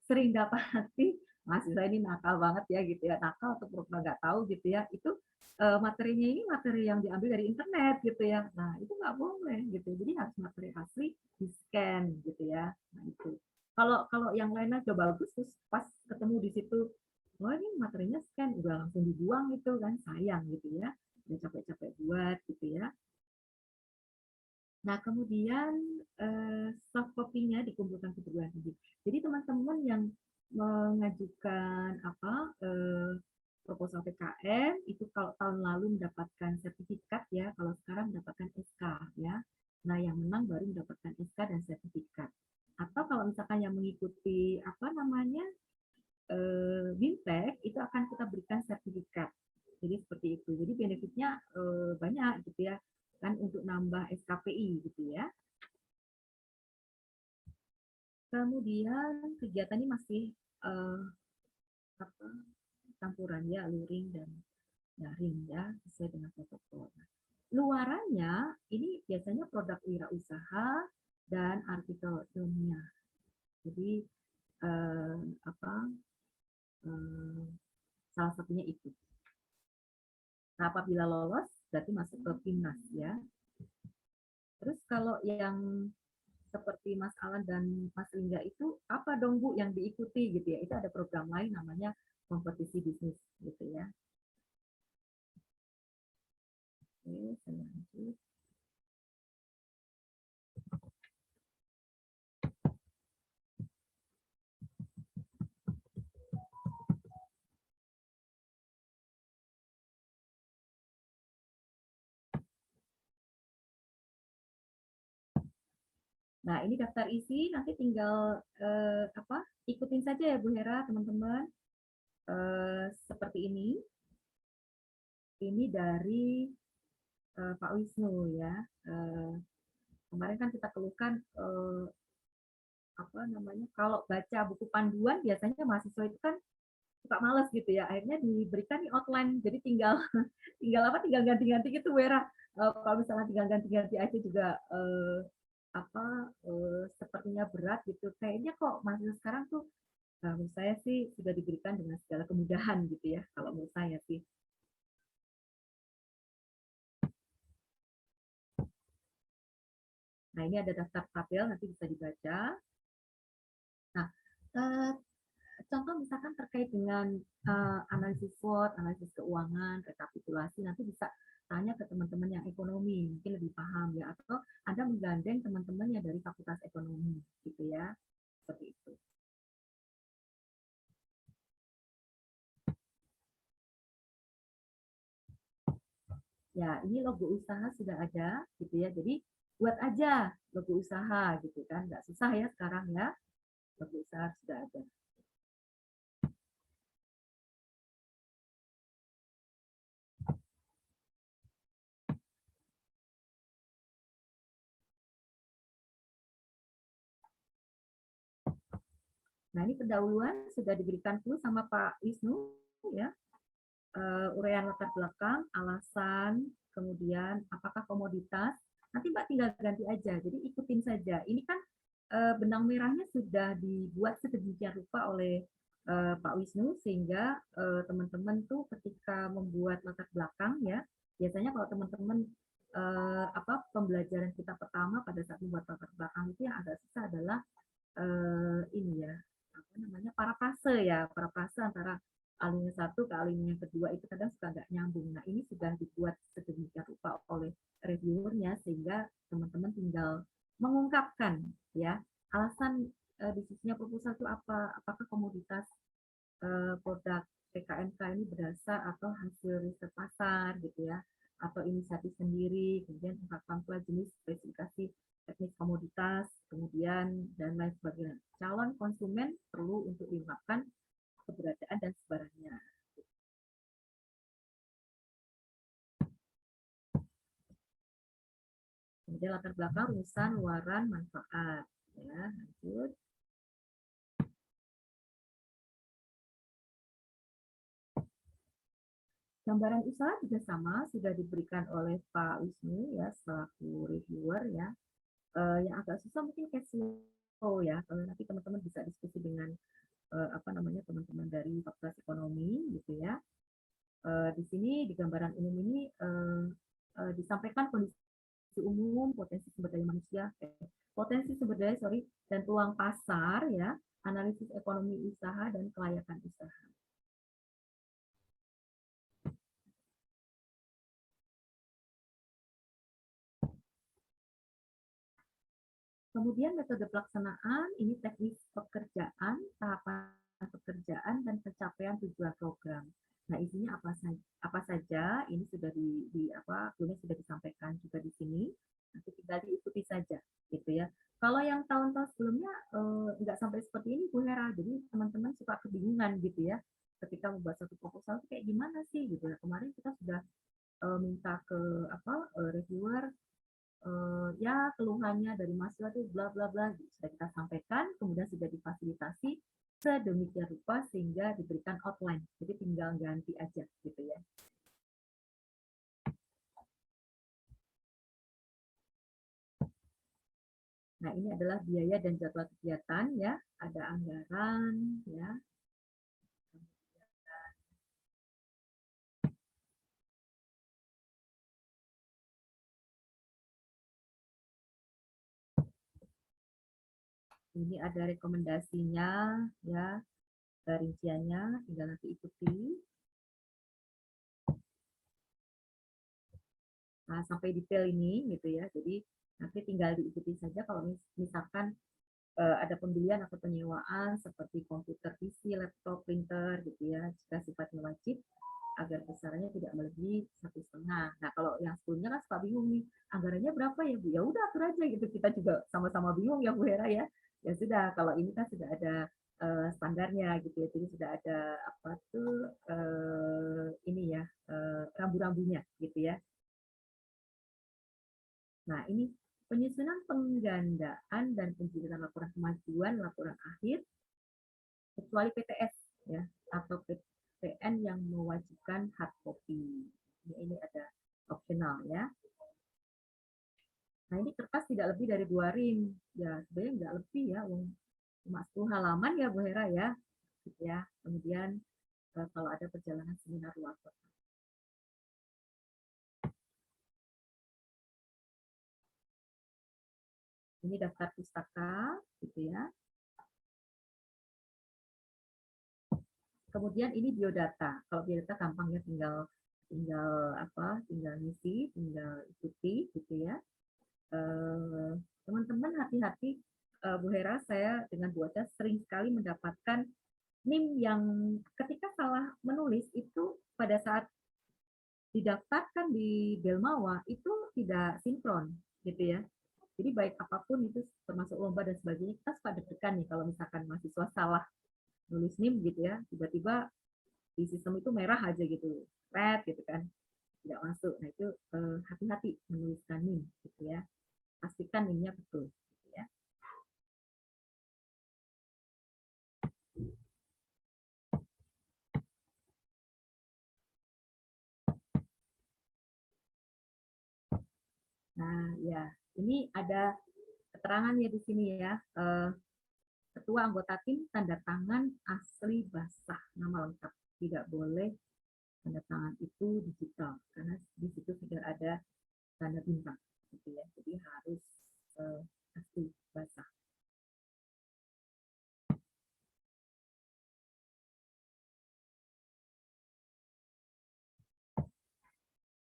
sering dapati mahasiswa ini nakal banget ya gitu ya, nakal atau pura-pura nggak tahu gitu ya, itu materinya ini materi yang diambil dari internet gitu ya. Nah, itu nggak boleh gitu. Jadi harus materi asli di scan gitu ya. Nah, itu. Kalau yang lainnya coba bagus terus pas ketemu di situ, oh ini materinya scan, udah langsung dibuang gitu kan, sayang gitu ya. Udah capek-capek buat gitu ya. Nah, kemudian soft copy-nya dikumpulkan ke perguruan tinggi. Jadi teman-teman yang mengajukan proposal PKM itu kalau tahun lalu mendapatkan sertifikat ya, kalau sekarang mendapatkan SK ya. Nah, yang menang baru mendapatkan SK dan sertifikat. Atau kalau misalkan yang mengikuti BIMTEK itu akan kita berikan sertifikat. Jadi seperti itu. Jadi benefitnya banyak gitu ya, kan untuk nambah SKPI gitu ya. Kemudian kegiatan ini masih campuran ya, luring dan daring ya, sesuai dengan protokol. Luarannya ini biasanya produk wirausaha dan artikel ilmiah. Jadi salah satunya itu. Nah, apabila lolos berarti masuk ke PIMNAS ya. Terus kalau yang seperti Mas Alan dan Mas Lingga itu apa dong Bu yang diikuti gitu ya? Itu ada program lain namanya kompetisi bisnis gitu ya. Oke, saya lanjut. Nah, ini daftar isi, nanti tinggal ikutin saja ya Bu Hera, teman-teman. Seperti ini. Ini dari Pak Wisnu ya. Kemarin kan kita keluhkan kalau baca buku panduan biasanya mahasiswa itu kan suka males gitu ya. Akhirnya diberikan di outline, jadi tinggal ganti-ganti gitu Wera. Kalau misalnya tinggal ganti-ganti aja juga sepertinya berat gitu. Kayaknya kok mahasiswa sekarang tuh menurut saya sih sudah diberikan dengan segala kemudahan gitu ya. Kalau menurut saya sih. Nah, ini ada daftar tabel, nanti bisa dibaca. Nah, contoh misalkan terkait dengan analisis SWOT, analisis keuangan, rekapitulasi, nanti bisa tanya ke teman-teman yang ekonomi, mungkin lebih paham ya, atau Anda menggandeng teman-teman yang dari fakultas ekonomi, gitu ya, seperti itu. Ya, ini logo usaha sudah ada, gitu ya. Jadi buat aja logo usaha, gitu kan, nggak susah ya sekarang ya, logo usaha sudah ada. Nah, ini pendahuluan sudah diberikan dulu sama Pak Wisnu, ya. Uraian latar belakang, alasan, kemudian apakah komoditas. Nanti Mbak tinggal ganti aja, jadi ikutin saja. Ini kan benang merahnya sudah dibuat sedemikian rupa oleh Pak Wisnu, sehingga teman-teman tuh ketika membuat latar belakang, ya, biasanya kalau teman-teman pembelajaran kita pertama pada saat membuat latar belakang itu yang agak susah adalah ini ya, apa namanya, parafrase antara alinea satu ke alinea kedua itu kadang suka nggak nyambung. Nah, ini sudah dibuat sedemikian rupa oleh reviewernya sehingga teman-teman tinggal mengungkapkan ya alasan bisnisnya proposal itu apa, apakah komoditas produk PKMK ini berdasar atau hasil riset pasar gitu ya, atau inisiatif sendiri, kemudian ungkapkan pula jenis spesifikasi teknis komoditas, kemudian dan lain sebagainya. Calon konsumen perlu untuk diungkapkan keberadaan dan sebarannya. Kemudian latar belakang, rumusan, luaran, manfaat. Ya, lanjut. Gambaran usaha juga sama, sudah diberikan oleh Pak Wisnu ya selaku reviewer ya. Yang agak susah mungkin cash flow ya. Nanti teman-teman bisa diskusi dengan teman-teman dari Fakultas Ekonomi gitu ya. Di sini di gambaran umum ini disampaikan kondisi umum, potensi sumber daya manusia, dan peluang pasar ya, analisis ekonomi usaha dan kelayakan usaha. Kemudian metode pelaksanaan, ini teknis pekerjaan, tahapan pekerjaan, dan pencapaian tujuan program. Nah, isinya apa saja, ini sudah sudah disampaikan juga di sini. Nanti tinggal diikuti saja, gitu ya. Kalau yang tahun-tahun sebelumnya nggak sampai seperti ini, Bu Hera. Jadi teman-teman suka kebingungan gitu ya, ketika membuat satu proposal itu kayak gimana sih, gitu ya. Kemarin kita sudah minta ke reviewer ya keluhannya dari mahasiswa itu bla bla bla sudah kita sampaikan, kemudian sudah difasilitasi sedemikian rupa sehingga diberikan outline, jadi tinggal ganti aja gitu ya. Nah, ini adalah biaya dan jadwal kegiatan ya, ada anggaran ya. Ini ada rekomendasinya ya, rinciannya tinggal nanti ikuti. Nah, sampai detail ini gitu ya. Jadi nanti tinggal diikuti saja kalau misalkan ada pembelian atau penyewaan seperti komputer PC, laptop, printer gitu ya, jika sifatnya wajib agar besarannya tidak melebihi 1,5. Nah, kalau yang sebelumnya kan suka bingung nih, anggarannya berapa ya Bu? Ya udah atur aja gitu. Kita juga sama-sama bingung ya Bu Hera ya. Ya sudah, kalau ini kan sudah ada standarnya gitu ya. Jadi sudah ada apa tuh ini ya rambu-rambunya gitu ya. Nah, ini penyusunan penggandaan dan penjelasan laporan kemajuan, laporan akhir, kecuali PTS ya atau PTN yang mewajibkan hard copy. Ini ada optional ya. Nah, ini kertas tidak lebih dari 2 rim. Ya, sebenarnya nggak lebih ya, cuma 10 halaman ya Bu Hera ya. Gitu ya. Kemudian kalau ada perjalanan seminar luar kota. Ini daftar pustaka gitu ya. Kemudian ini biodata. Kalau biodata gampang ya, tinggal tinggal ngisi, tinggal ikuti gitu ya. Teman-teman hati-hati, Bu Hera, saya dengan Bu Aca sering sekali mendapatkan NIM yang ketika salah menulis itu pada saat didaftarkan di Delmawa itu tidak sinkron gitu ya. Jadi baik apapun itu termasuk lomba dan sebagainya, kita suka deg-degan nih kalau misalkan mahasiswa salah nulis NIM gitu ya, tiba-tiba di sistem itu merah aja gitu, red gitu kan, tidak masuk. Nah itu hati-hati menuliskan NIM gitu ya, pastikan NIM-nya betul gitu ya. Nah ya, ini ada keterangannya di sini ya. Ketua anggota tim tanda tangan asli basah, nama lengkap, tidak boleh tanda tangan itu digital karena di situ sudah ada tanda bintang gitu ya, jadi harus asli basah.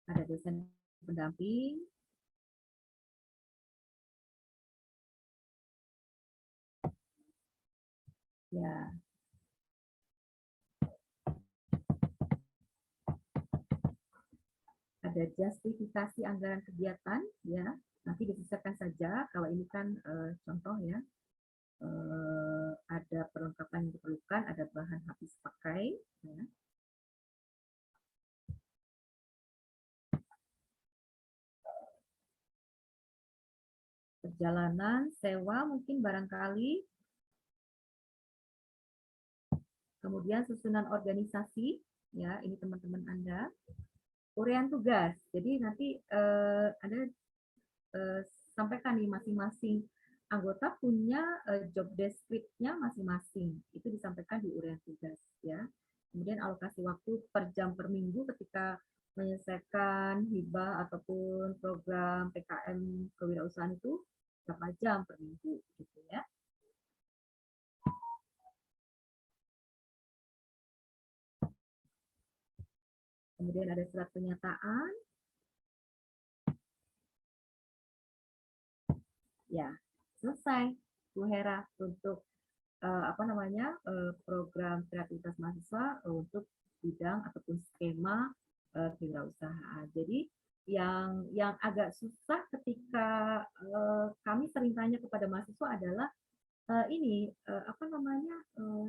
Ada dosen pendamping, ya. Ada justifikasi anggaran kegiatan, ya. Nanti disesuaikan saja. Kalau ini kan contoh ya. Ada perlengkapan yang diperlukan, ada bahan habis pakai, ya. Perjalanan, sewa mungkin barangkali. Kemudian susunan organisasi, ya ini teman-teman Anda. Uraian tugas, jadi nanti Anda sampaikan nih masing-masing anggota punya job description-nya masing-masing. Itu disampaikan di uraian tugas ya. Kemudian alokasi waktu per jam per minggu ketika menyelesaikan hibah ataupun program PKM kewirausahaan itu berapa jam per minggu gitu ya. Kemudian ada surat pernyataan. Ya, selesai Bu Hera untuk program kreativitas mahasiswa untuk bidang ataupun skema kewirausahaan. Jadi yang agak susah ketika kami sering tanya kepada mahasiswa adalah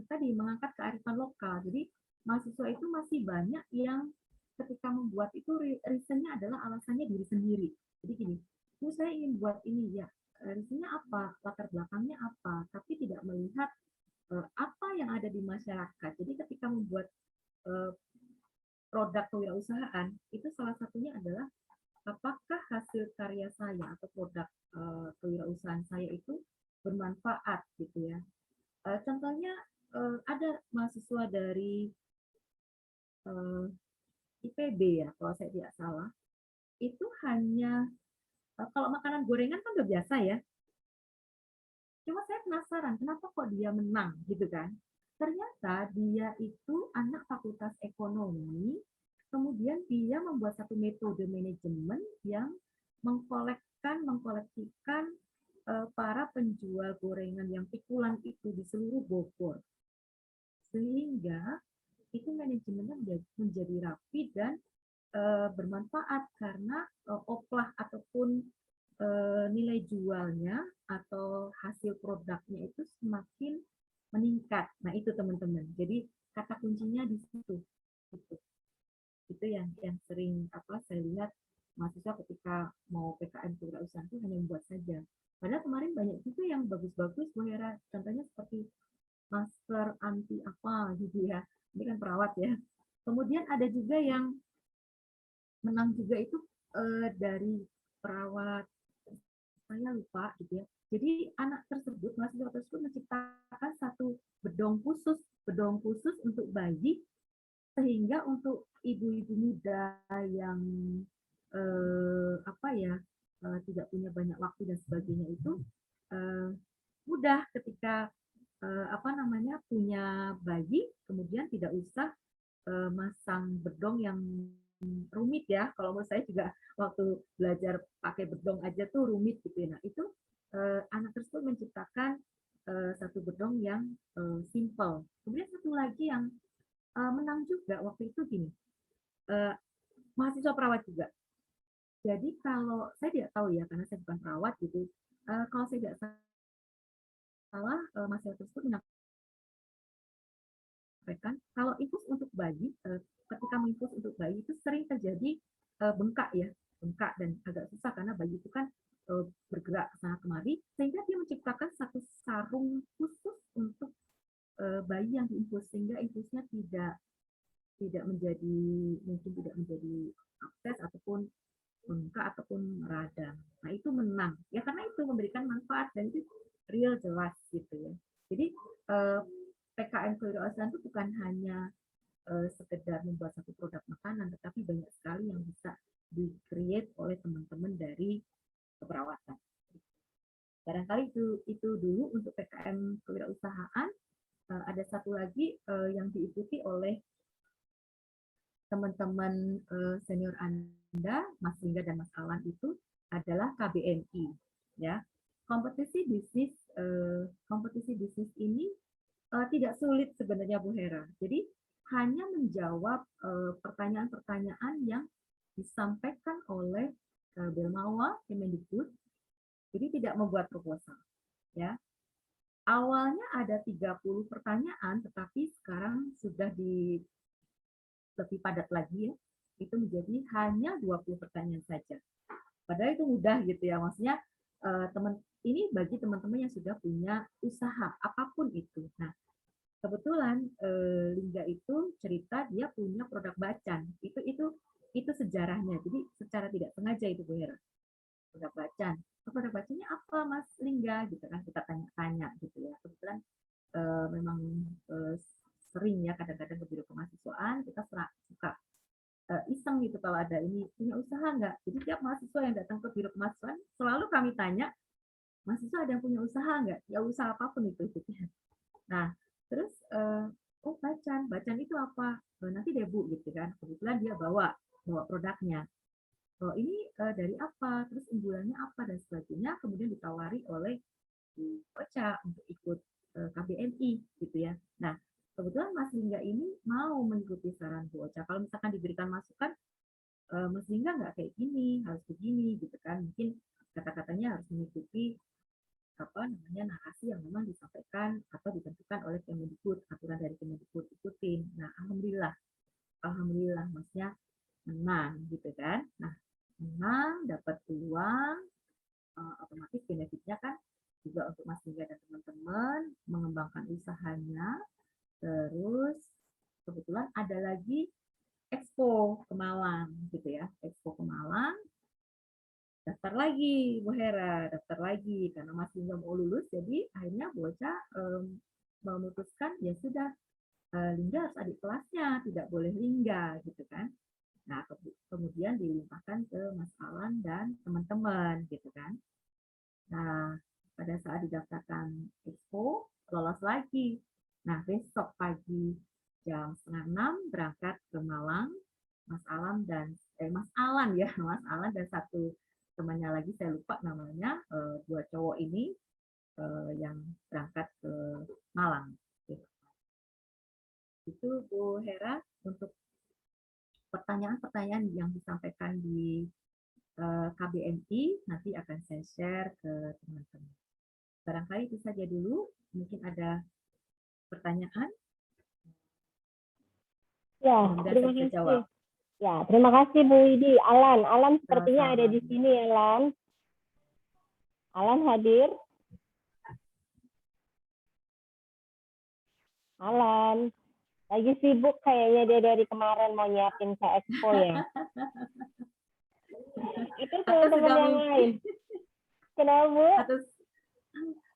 tadi mengangkat kearifan lokal. Jadi mahasiswa itu masih banyak yang ketika membuat itu reasonnya adalah alasannya diri sendiri. Jadi gini, saya ingin buat ini ya, reasonnya apa, latar belakangnya apa, tapi tidak melihat apa yang ada di masyarakat. Jadi ketika membuat produk kewirausahaan, itu salah satunya adalah apakah hasil karya saya atau produk kewirausahaan saya itu bermanfaat gitu ya. Contohnya ada mahasiswa dari IPB ya, kalau saya tidak salah, itu hanya kalau makanan gorengan kan udah biasa ya. Cuma saya penasaran, kenapa kok dia menang gitu kan? Ternyata dia itu anak fakultas ekonomi, kemudian dia membuat satu metode manajemen yang mengkoleksikan para penjual gorengan yang pikulan itu di seluruh Bogor. Sehingga itu manajemennya menjadi rapi dan bermanfaat karena oplah ataupun nilai jualnya atau hasil produknya itu semakin meningkat. Nah itu teman-teman. Jadi kata kuncinya di situ. Itu yang sering saya lihat mahasiswa ketika mau PKM kewirausahaan itu hanya membuat saja. Padahal kemarin banyak juga yang bagus-bagus, Bu Hera. Contohnya seperti masker anti apa gitu ya. Ini kan perawat ya. Kemudian ada juga yang menang juga itu dari perawat, saya lupa gitu ya. Jadi anak tersebut, mahasiswa tersebut menciptakan satu bedong khusus untuk bayi, sehingga untuk ibu-ibu muda yang tidak punya banyak waktu dan sebagainya itu mudah ketika punya bayi, kemudian tidak usah masang bedong yang rumit ya. Kalau menurut saya juga waktu belajar pakai bedong aja tuh rumit gitu ya. Nah itu anak tersebut menciptakan satu bedong yang simple. Kemudian satu lagi yang menang juga waktu itu gini, mahasiswa perawat juga. Jadi kalau saya tidak tahu ya karena saya bukan perawat gitu. Kalau saya tidak salah mahasiswa tersebut menyampaikan kalau infus untuk bayi, ketika menginfus untuk bayi itu sering terjadi bengkak ya, bengkak dan agak susah karena bayi itu kan bergerak ke sana kemari, sehingga dia menciptakan satu sarung khusus untuk bayi yang diinfus, sehingga infusnya tidak menjadi mungkin tidak menjadi abses ataupun bengkak ataupun radang. Nah itu menang ya karena itu memberikan manfaat dan itu real jelas gitu ya. Jadi PKM kewirausahaan itu bukan hanya sekedar membuat satu produk makanan, tetapi banyak sekali yang bisa di-create oleh teman-teman dari keperawatan. Barangkali itu dulu untuk PKM kewirausahaan. Ada satu lagi yang diikuti oleh teman-teman senior Anda, Mas Lingga dan Mas Alan itu adalah KBMI, ya. Kompetisi bisnis ini tidak sulit sebenarnya Bu Hera. Jadi hanya menjawab pertanyaan-pertanyaan yang disampaikan oleh Belmawa, Kemendikbud. Jadi tidak membuat proposal, ya. Awalnya ada 30 pertanyaan, tetapi sekarang sudah lebih padat lagi ya. Itu menjadi hanya 20 pertanyaan saja. Padahal itu mudah gitu ya. Maksudnya ini bagi teman-teman yang sudah punya usaha apapun itu. Nah, kebetulan Lingga itu cerita dia punya produk bacan. Itu sejarahnya. Jadi secara tidak sengaja itu Bu Hera. Produk bacan. Produk bacannya apa Mas Lingga gitu kan kita tanya-tanya gitu ya. Kebetulan memang sering ya kadang-kadang ke biro kemahasiswaan kita suka iseng gitu kalau ada ini punya usaha nggak. Jadi tiap mahasiswa yang datang ke biro kemahasiswaan selalu kami tanya, mahasiswa ada yang punya usaha nggak? Ya usaha apapun itu gitu. Nah terus oh bacan itu apa? Nanti deh Bu gitu kan. Kebetulan dia bawa produknya. Oh ini dari apa? Terus unggulannya apa dan sebagainya. Kemudian ditawari oleh Bu Ocha untuk ikut KBMI gitu ya. Nah kebetulan Mas Lingga ini mau mengikuti saran Bu Ocha. Kalau misalkan diberikan masukan, Mas Lingga nggak kayak gini, harus begini gitu kan. Mungkin kata-katanya harus mengikuti narasi yang memang disampaikan atau ditentukan oleh Kemendikbud, aturan dari Kemendikbud ikutin. Nah, alhamdulillah Masnya menang gitu kan. Nah, menang, dapat uang, otomatis benefitnya kan juga untuk Mas Lingga dan teman-teman mengembangkan usahanya. Terus kebetulan ada lagi Expo ke Malang gitu ya, Expo ke Malang. Daftar lagi Bu Hera, daftar lagi karena masih nggak mau lulus, jadi akhirnya Bu Ocha memutuskan ya sudah Lingga harus adik kelasnya, tidak boleh Lingga gitu kan. Nah kemudian dilimpahkan ke Mas Alan dan teman-teman gitu kan. Nah pada saat didaftarkan Expo lolos lagi. Nah besok pagi jam 5:30 berangkat ke Malang, Mas Alan dan Mas Alan ya, Mas Alan dan satu temannya lagi saya lupa namanya, dua cowok ini yang berangkat ke Malang. Itu Bu Hera untuk pertanyaan-pertanyaan yang disampaikan di KBMI nanti akan saya share ke teman-teman. Barangkali itu saja dulu. Mungkin ada pertanyaan? Ya, terima kasih. Jawab. Ya, terima kasih Bu Widi. Alan sepertinya ada di sini ya, Alan. Alan hadir? Alan, lagi sibuk kayaknya dia dari kemarin mau nyiapin ke Expo ya. Itu teman-teman yang lain. Kenapa Bu?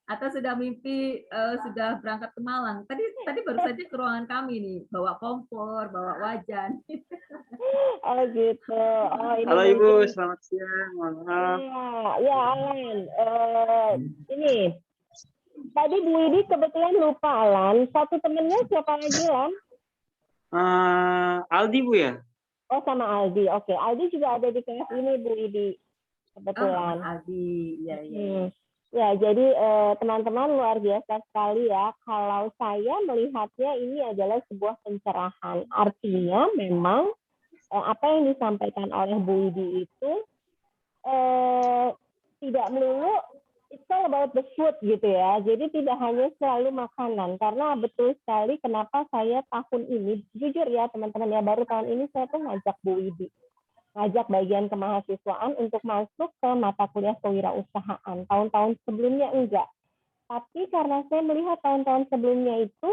Atau sudah mimpi sudah berangkat ke Malang. Tadi baru saja ke ruangan kami nih, bawa kompor, bawa wajan. Oh gitu. Oh ini. Halo Ibu, selamat siang. Malam. Ya Alan. Ini tadi Bu Widi kebetulan lupa Alan. Satu temennya siapa lagi Lan? Aldi Bu ya? Oh, sama Aldi. Oke, Aldi juga ada di kelas ini, Bu Idi. Kebetulan. Mas Aldi, ya. Ya, jadi teman-teman luar biasa sekali ya. Kalau saya melihatnya ini adalah sebuah pencerahan. Artinya memang apa yang disampaikan oleh Bu Idi itu tidak melulu it's all about the food gitu ya. Jadi tidak hanya selalu makanan. Karena betul sekali kenapa saya tahun ini, jujur ya teman-teman ya, baru tahun ini saya tuh ngajak Bu Idi. Ngajak bagian kemahasiswaan untuk masuk ke mata kuliah kewirausahaan. Tahun-tahun sebelumnya enggak. Tapi karena saya melihat tahun-tahun sebelumnya itu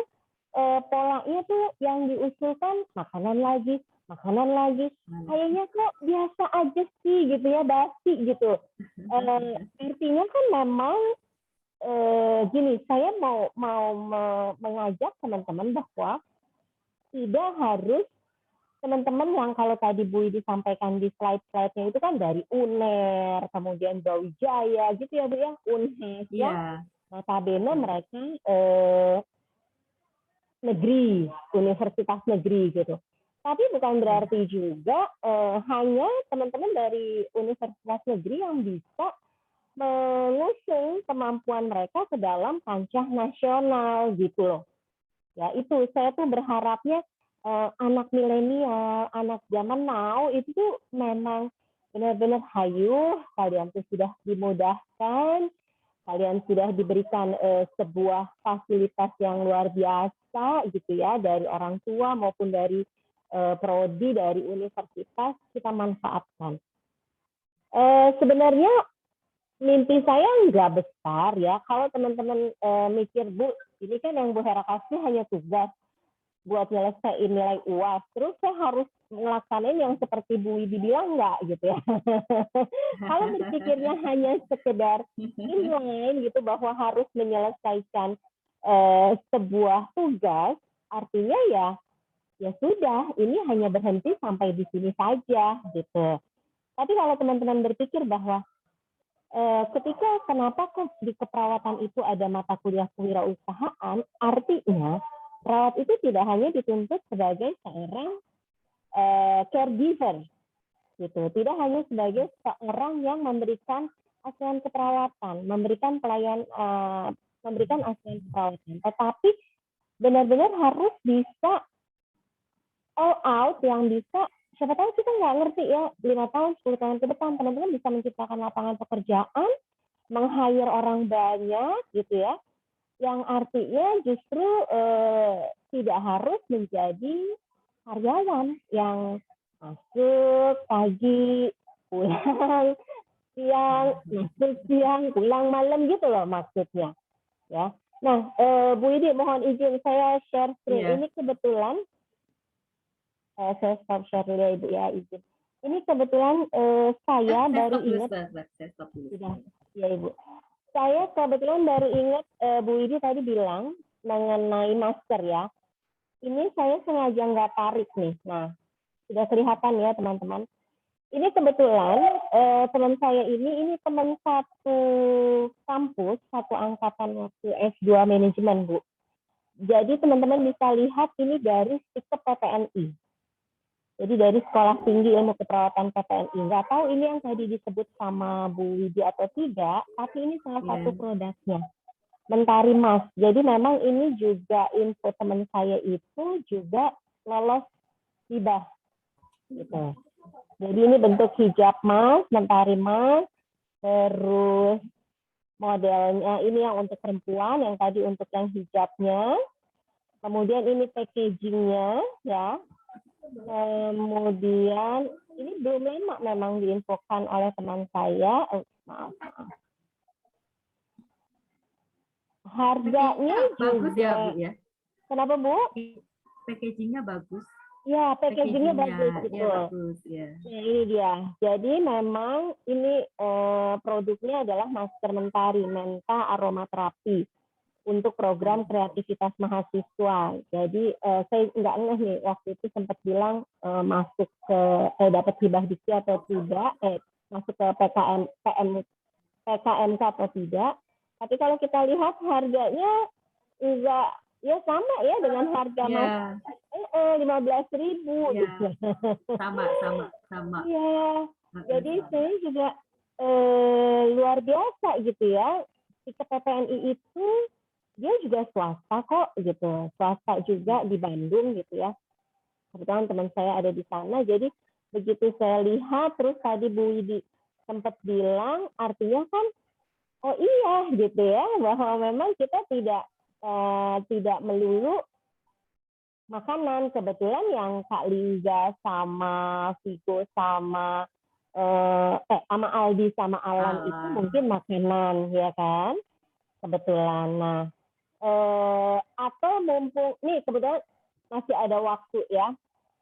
polanya tuh yang diusulkan makanan lagi. Kayaknya kok biasa aja sih gitu ya, basi gitu. Artinya kan memang gini, saya mau mengajak teman-teman bahwa tidak harus teman-teman yang kalau tadi Bu Idi sampaikan di slide-slide-nya itu kan dari UNER, kemudian Brawijaya gitu ya Bu ya, UNHES ya. Notabene mereka negeri, universitas negeri gitu. Tapi bukan berarti juga hanya teman-teman dari universitas negeri yang bisa mengusung kemampuan mereka ke dalam kancah nasional gitu loh. Ya itu saya tuh berharapnya anak milenial, anak zaman now itu tuh memang benar-benar hayu, kalian tuh sudah dimudahkan, kalian sudah diberikan sebuah fasilitas yang luar biasa gitu ya dari orang tua maupun dari prodi, dari universitas, kita manfaatkan. Sebenarnya mimpi saya nggak besar ya. Kalau teman-teman mikir, Bu, ini kan yang Bu Hera kasih hanya tugas buat nyelesain nilai UAS. Terus saya harus ngelaksanain yang seperti Bu Widi bilang nggak gitu ya. Kalau berpikirnya hanya sekedar inline gitu bahwa harus menyelesaikan sebuah tugas, artinya ya sudah, ini hanya berhenti sampai di sini saja gitu. Tapi kalau teman-teman berpikir bahwa ketika kenapa kok di keperawatan itu ada mata kuliah kewirausahaan, artinya perawat itu tidak hanya dituntut sebagai seorang caregiver, gitu. Tidak hanya sebagai seorang yang memberikan asuhan keperawatan, memberikan asuhan keperawatan, tetapi benar-benar harus bisa all out, yang bisa, siapa tahu kita nggak ngerti ya, 5 tahun, 10 tahun ke depan, teman-teman bisa menciptakan lapangan pekerjaan, meng-hire orang banyak gitu ya, yang artinya justru tidak harus menjadi karyawan yang masuk pagi, pulang siang, masuk siang, pulang malam gitu loh maksudnya. Ya. Nah, Bu Idi mohon izin saya share screen. Ini kebetulan saya stop share dulu ya Ibu ya, izin. Ini kebetulan saya baru ingat. Ya Ibu. Saya kebetulan baru ingat Bu Idi tadi bilang mengenai masker ya. Ini saya sengaja nggak tarik nih. Nah, sudah kelihatan ya teman-teman. Ini kebetulan teman saya ini teman satu kampus, satu angkatan waktu S2 manajemen Bu. Jadi teman-teman bisa lihat ini dari sikap PTNI. Jadi dari Sekolah Tinggi Ilmu Keperawatan PTNI. Nggak tahu ini yang tadi disebut sama Bu Widi atau tidak, tapi ini salah satu produknya. Mentari Mas. Jadi memang ini juga info teman saya itu juga lolos hibah. Gitu. Jadi ini bentuk hijab Mas, Mentari Mas, terus modelnya ini yang untuk perempuan, yang tadi untuk yang hijabnya. Kemudian ini packagingnya ya. Kemudian ini belum lama memang diinfokan oleh teman saya. Maaf. Harganya bagus juga. Ya, Bu, ya. Kenapa Bu? Packagingnya bagus. Ya, packagingnya bagus gitu. Ya, bagus, ya. Nah, ini dia. Jadi memang ini produknya adalah masker mentari, menta aromaterapi untuk program kreativitas mahasiswa. Jadi saya nggak ngeh nih waktu itu sempat bilang masuk ke dapat hibah dikti atau tidak, masuk ke PKMK atau tidak. Tapi kalau kita lihat harganya enggak ya sama ya dengan harga masker 15.000 Iya. gitu. Sama. Iya, jadi Sama. saya juga luar biasa gitu ya. Si PPNI itu dia juga swasta kok gitu, swasta juga di Bandung gitu ya. Kebetulan teman saya ada di sana, jadi begitu saya lihat, terus tadi Bu Widi sempat bilang, artinya kan, oh iya gitu ya, bahwa memang kita tidak melulu makanan. Kebetulan yang Kak Liza sama Vigo sama sama Aldi sama Alan itu mungkin makanan ya kan, kebetulan. Nah, atau mumpung nih kebetulan masih ada waktu ya,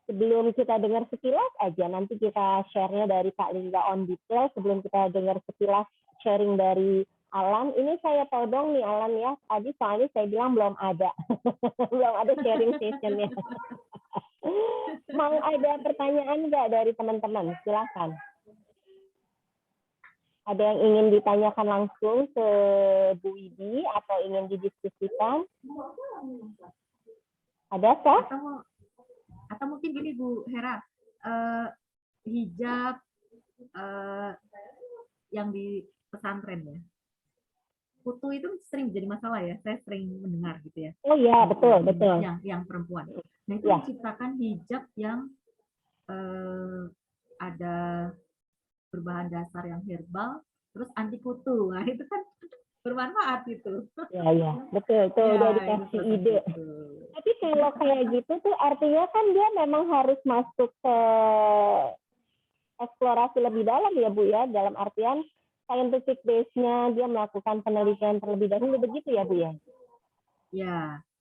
sebelum kita dengar sekilas aja, nanti kita share-nya dari Kak Linda on detail, sebelum kita dengar sekilas sharing dari Alan. Ini saya todong nih Alan ya, tadi soalnya saya bilang belum ada belum ada sharing session-nya. Mau ada pertanyaan nggak dari teman-teman? Silakan. Ada yang ingin ditanyakan langsung ke Bu Widi atau ingin didiskusikan? Ada, Sah? Atau mungkin gini Bu Hera, hijab yang di pesantren ya, putu itu sering jadi masalah ya, saya sering mendengar gitu ya. Oh iya, betul. Yang perempuan. Nah itu Ya. menciptakan hijab yang ada berbahan dasar yang herbal, terus anti kutu. Nah itu kan bermanfaat itu. Ya, betul. Itu udah dikasih ide. Tapi kalau kayak gitu tuh artinya kan dia memang harus masuk ke eksplorasi lebih dalam ya Bu ya, dalam artian scientific base-nya, dia melakukan penelitian terlebih dahulu, begitu ya Bu ya?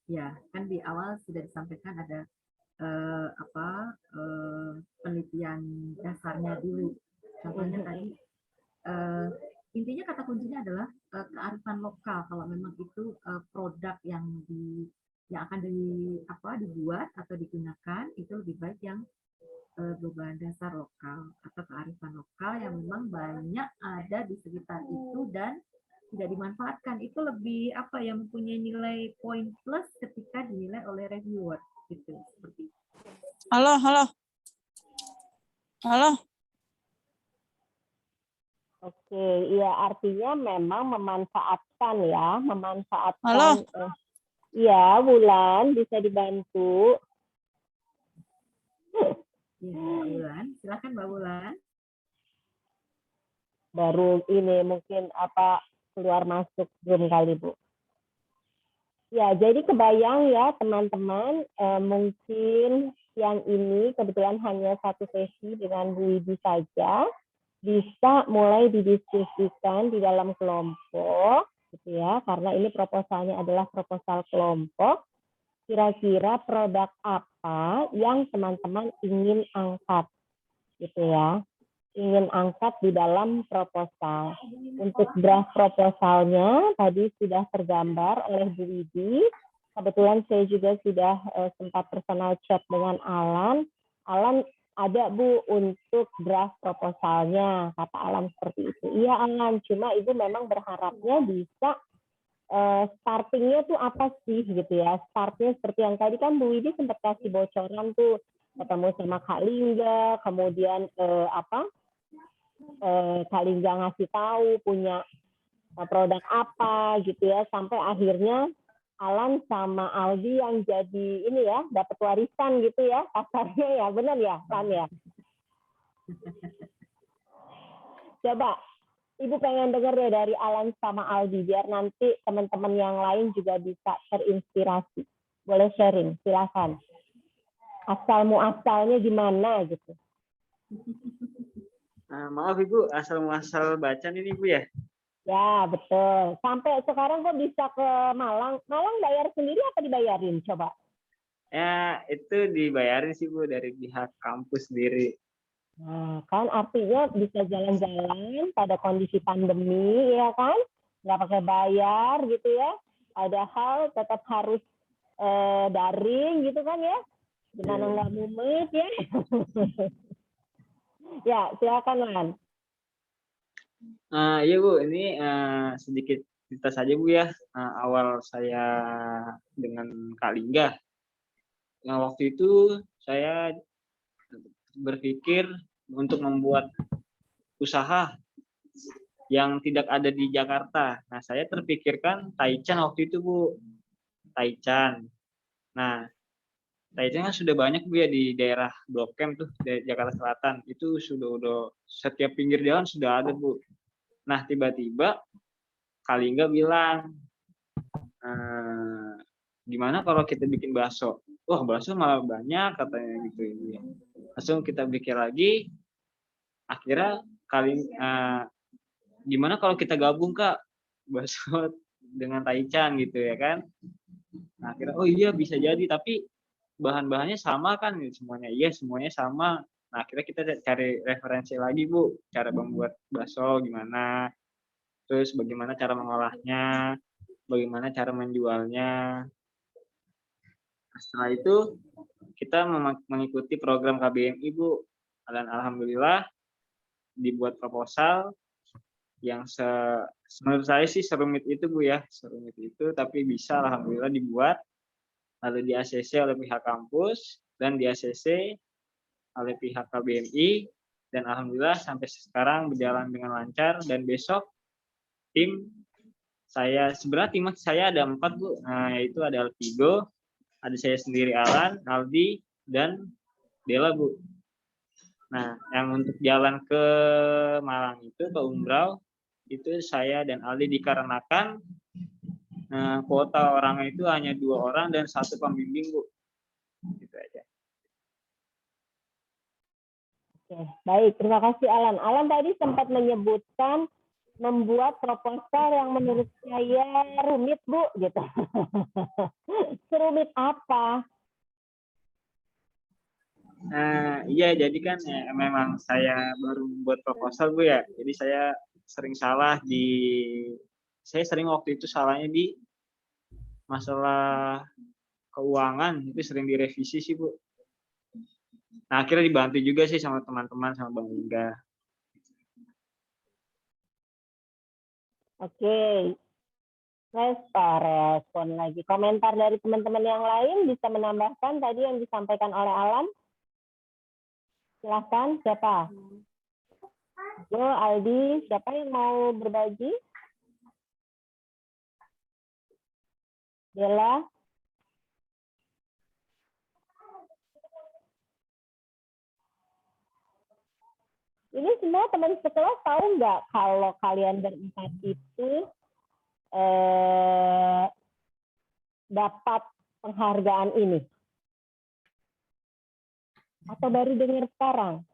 Ya, kan di awal sudah disampaikan ada penelitian dasarnya dulu. Contohnya tadi intinya kata kuncinya adalah kearifan lokal. Kalau memang itu produk yang akan dibuat atau digunakan, itu lebih baik yang berbahan dasar lokal atau kearifan lokal yang memang banyak ada di sekitar itu dan tidak dimanfaatkan. Itu lebih mempunyai nilai poin plus ketika dinilai oleh reviewer gitu, seperti itu. Halo. Oke, iya artinya memang memanfaatkan. Halo. Iya, Wulan bisa dibantu. Ya, Mbak Wulan, silakan Mbak Wulan. Baru ini mungkin keluar masuk belum kali Bu. Ya, jadi kebayang ya teman-teman, mungkin yang ini kebetulan hanya satu sesi dengan Bu Widi saja, bisa mulai didiskusikan di dalam kelompok, gitu ya, karena ini proposalnya adalah proposal kelompok. Kira-kira produk apa yang teman-teman ingin angkat, gitu ya, ingin angkat di dalam proposal. Untuk draft proposalnya tadi sudah tergambar oleh Bu Widi. Kebetulan saya juga sudah sempat personal chat dengan Alan. Alan, ada Bu untuk draft proposalnya, kata Alan seperti itu. Iya Alan, cuma Ibu memang berharapnya bisa startingnya tuh apa sih gitu ya. Startnya seperti yang tadi kan Bu Widi sempat kasih bocoran tuh, ketemu sama Kak Lingga, kemudian Kak Lingga ngasih tahu punya produk apa gitu ya, sampai akhirnya Alan sama Aldi yang jadi ini ya, dapat warisan gitu ya kasarnya ya, benar ya Alan ya? Coba Ibu pengen dengar deh dari Alan sama Aldi biar nanti teman-teman yang lain juga bisa terinspirasi. Boleh sharing, silakan. Asal muasalnya gimana gitu. Maaf Ibu, asal-muasal bacaan ini Ibu ya? Ya, betul. Sampai sekarang kok bisa ke Malang. Malang bayar sendiri apa dibayarin? Coba. Ya, itu dibayarin sih Bu dari pihak kampus sendiri. Nah, kan artinya bisa jalan-jalan pada kondisi pandemi, ya kan? Nggak pakai bayar gitu ya. Padahal tetap harus daring gitu kan ya. Gimana nggak mumet ya. Ya, silakan Lan. Iya Bu, ini sedikit cerita saja Bu ya. Awal saya dengan Kak Lingga. Yang waktu itu saya berpikir untuk membuat usaha yang tidak ada di Jakarta. Nah, saya terpikirkan Taichan waktu itu, Bu. Taichan. Nah, Taichan kan sudah banyak, Bu, ya di daerah Blok M tuh, di Jakarta Selatan. Itu sudah setiap pinggir jalan sudah ada, Bu. Nah, tiba-tiba Kalingga bilang, gimana kalau kita bikin bakso? Wah, bakso malah banyak katanya gitu. Langsung kita pikir lagi, akhirnya gimana kalau kita gabung, Kak, bakso dengan Taichan gitu ya kan? Nah, akhirnya oh iya bisa jadi, tapi bahan-bahannya sama kan semuanya? Iya, semuanya sama. Nah, akhirnya kita cari referensi lagi, Bu, cara membuat bakso gimana, terus bagaimana cara mengolahnya, bagaimana cara menjualnya. Setelah itu kita mengikuti program KBMI, Bu, dan alhamdulillah dibuat proposal yang menurut saya sih serumit itu, Bu, ya, serumit itu, tapi bisa alhamdulillah dibuat, lalu di ACC oleh pihak kampus dan di ACC oleh pihak KBMI, dan alhamdulillah sampai sekarang berjalan dengan lancar. Dan besok tim saya, sebenarnya tim saya ada 4, Bu. Nah, yaitu ada Alfigo, ada saya sendiri Alan, Aldi, dan Dela, Bu. Nah, yang untuk jalan ke Malang itu, ke Umbrau, itu saya dan Aldi dikarenakan kuota orangnya itu hanya 2 orang dan 1 pembimbing, Bu. Gitu aja. Oke, baik. Terima kasih, Alan. Alan tadi sempat menyebutkan membuat proposal yang menurut saya rumit, Bu, gitu. Serumit apa? Iya, jadi kan ya, memang saya baru membuat proposal, Bu, ya. Jadi saya sering salah saya sering waktu itu salahnya di masalah keuangan, itu sering direvisi sih, Bu. Nah, akhirnya dibantu juga sih sama teman-teman, sama Bang Lingga. Oke. Respon lagi. Komentar dari teman-teman yang lain bisa menambahkan tadi yang disampaikan oleh Alan? Silahkan, siapa? Jo, Aldi, siapa yang mau berbagi? Dela? Ini semua teman sekelas tahu nggak kalau kalian berempat itu dapat penghargaan ini? Atau baru dengar sekarang?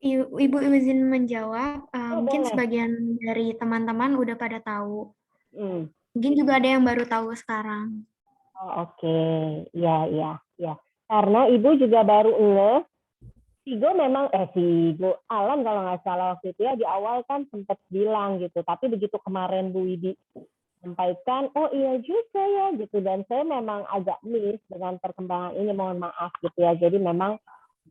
Ibu izin menjawab, mungkin boleh. sebagian dari teman-teman udah pada tahu. Hmm. Mungkin juga ada yang baru tahu sekarang. Oh, oke. Ya. Karena Ibu juga baru Sigo memang, Sigo, Alan kalau nggak salah waktu itu ya, di awal kan sempat bilang gitu. Tapi begitu kemarin Bu Widi sampaikan, oh iya juga ya gitu. Dan saya memang agak miss dengan perkembangan ini, mohon maaf gitu ya. Jadi memang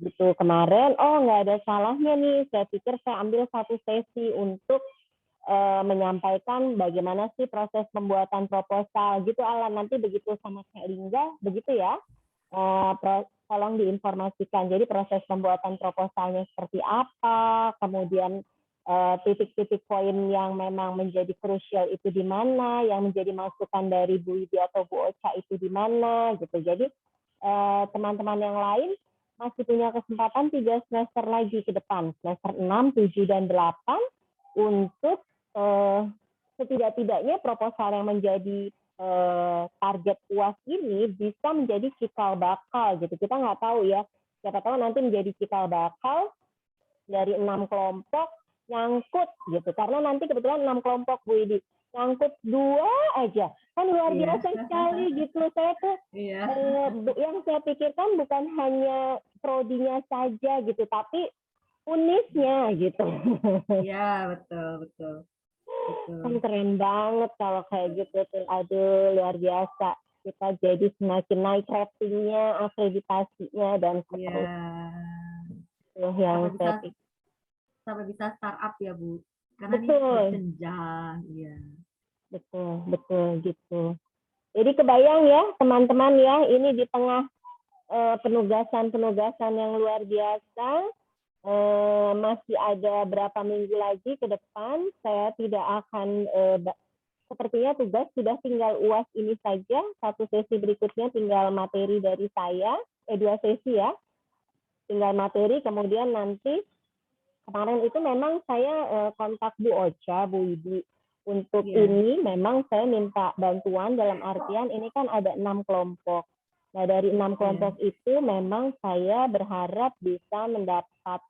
gitu kemarin, oh nggak ada salahnya nih. Saya pikir saya ambil satu sesi untuk menyampaikan bagaimana sih proses pembuatan proposal gitu, Alan. Nanti begitu sama Kak Lingga, begitu ya. Tolong diinformasikan. Jadi proses pembuatan proposalnya seperti apa, kemudian titik-titik poin yang memang menjadi krusial itu di mana, yang menjadi masukan dari Bu Widi atau Bu Ocha itu di mana gitu. Jadi teman-teman yang lain masih punya kesempatan 3 semester lagi ke depan, semester 6, 7, dan 8, untuk setidak-tidaknya proposal yang menjadi target UAS ini bisa menjadi cikal bakal gitu. Kita nggak tahu ya, siapa tahu nanti menjadi cikal bakal dari 6 kelompok nyangkut gitu. Karena nanti kebetulan 6 kelompok Bu Idi, nyangkut 2 aja. Kan luar biasa sekali gitu. Saya tuh yang saya pikirkan bukan hanya prodinya saja gitu, tapi unisnya gitu. Iya, betul. Kan keren banget kalau kayak gitu tuh. Aduh, luar biasa. Kita jadi semakin naik ratingnya, akreditasinya, dan seterusnya. Yang sampai bisa startup ya, Bu. Karena betul. ini berjenjang, iya. Betul gitu. Jadi kebayang ya teman-teman ya, ini di tengah penugasan-penugasan yang luar biasa, masih ada berapa minggu lagi ke depan, saya tidak akan, sepertinya tugas sudah tinggal UAS ini saja, satu sesi berikutnya tinggal materi dari saya, 2 sesi ya, tinggal materi, kemudian nanti kemarin itu memang saya kontak Bu Ocha, Bu Widi. Untuk ini memang saya minta bantuan dalam artian ini kan ada 6 kelompok. Nah dari 6 kelompok itu memang saya berharap bisa mendapat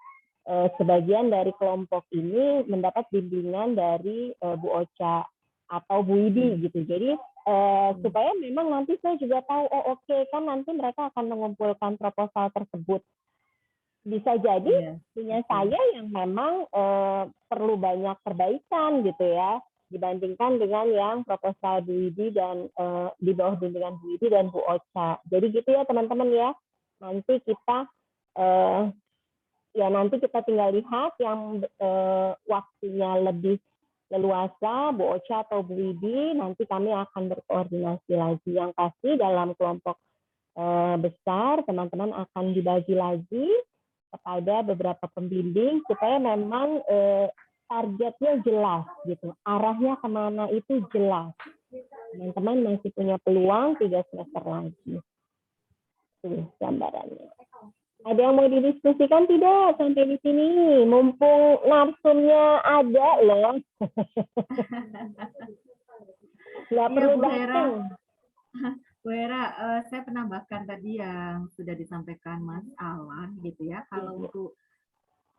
sebagian dari kelompok ini mendapat bimbingan dari Bu Ocha atau Bu Widi gitu. Jadi supaya memang nanti saya juga tahu, oh oke, kan nanti mereka akan mengumpulkan proposal tersebut. Bisa jadi punya saya yang memang perlu banyak perbaikan gitu ya, dibandingkan dengan yang proposal Bu Widi dan di bawah bimbingan Bu Widi dan Bu Ocha. Jadi gitu ya teman-teman ya. Nanti kita nanti kita tinggal lihat yang waktunya lebih leluasa, Bu Ocha atau Bu Widi, nanti kami akan berkoordinasi lagi. Yang pasti dalam kelompok besar, teman-teman akan dibagi lagi kepada beberapa pembimbing supaya memang targetnya jelas gitu, arahnya kemana itu jelas. Teman-teman masih punya peluang 3 semester lagi. Ini gambarannya. Ada yang mau didiskusikan tidak sampai di sini? Mumpung narsumnya ada loh. Nggak perlu datang. Bu Hera, saya penambahkan tadi yang sudah disampaikan Mas Alan gitu ya. Kalau untuk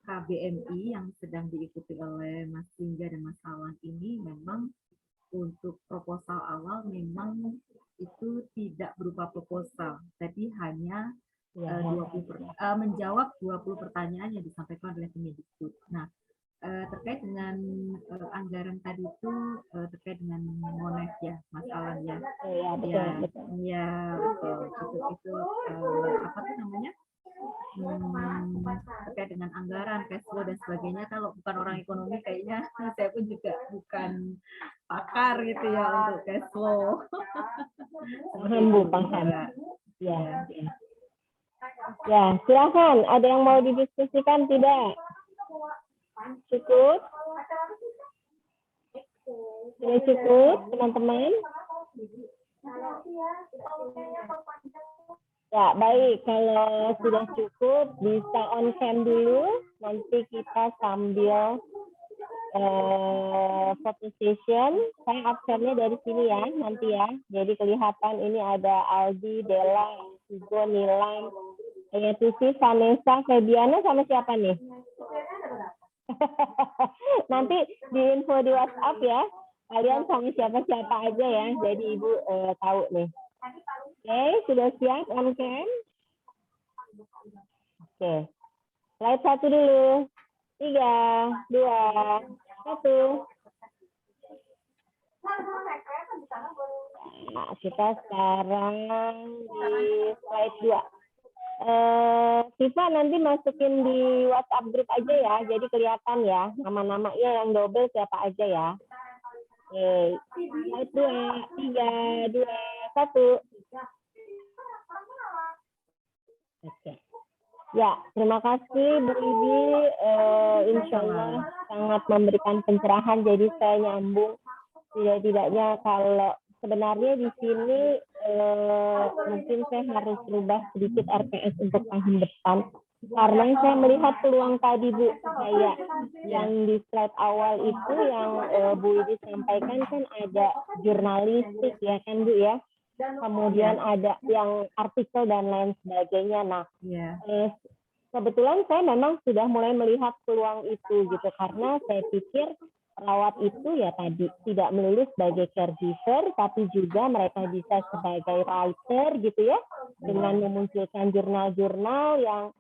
KBMI yang sedang diikuti oleh Mas Lingga dan Mas Alan ini memang untuk proposal awal memang itu tidak berupa proposal, jadi hanya menjawab 20 pertanyaan yang disampaikan oleh Kemendikbud. Nah, terkait dengan anggaran tadi itu terkait dengan Monev ya, Mas Alan ya. Itu apa tuh namanya? Terkait dengan anggaran, cash flow dan sebagainya. Kalau bukan orang ekonomi kayaknya saya pun juga bukan pakar gitu ya untuk cash flow. Ya, silakan. Ada yang mau didiskusikan tidak? Cukup? Sudah cukup, teman-teman? Ya, baik. Kalau sudah cukup, bisa on cam dulu. Nanti kita sambil photo session. Saya absennya dari sini ya, nanti ya. Jadi kelihatan ini ada Aldi, Della, Hugo, Nilam, Ayatusi, Vanessa, Febiana sama siapa nih? Nanti di info di WhatsApp ya. Kalian sama siapa-siapa aja ya. Jadi Ibu tahu nih. Oke, sudah siap on cam? Oke. Slide 1 dulu. 3, 2, 1. Nah, kita sekarang di slide 2. Siva nanti masukin di WhatsApp group aja ya, jadi kelihatan ya nama-namanya yang double siapa aja ya. Oke, slide 2, 3, 2, 1. Oke. Ya, terima kasih Bu Ibi. Insya Allah sangat memberikan pencerahan, jadi saya nyambung. Tidak-tidaknya kalau sebenarnya di sini mungkin saya harus berubah sedikit RPS untuk tahun depan. Karena saya melihat peluang tadi Bu, saya yang di slide awal itu yang Bu Ibi sampaikan kan ada jurnalistik ya kan Bu ya. Kemudian ada yang artikel dan lain sebagainya. Nah, kebetulan saya memang sudah mulai melihat peluang itu gitu, karena saya pikir perawat itu ya tadi tidak melulu sebagai caregiver, tapi juga mereka bisa sebagai writer gitu ya, dengan memunculkan jurnal-jurnal yang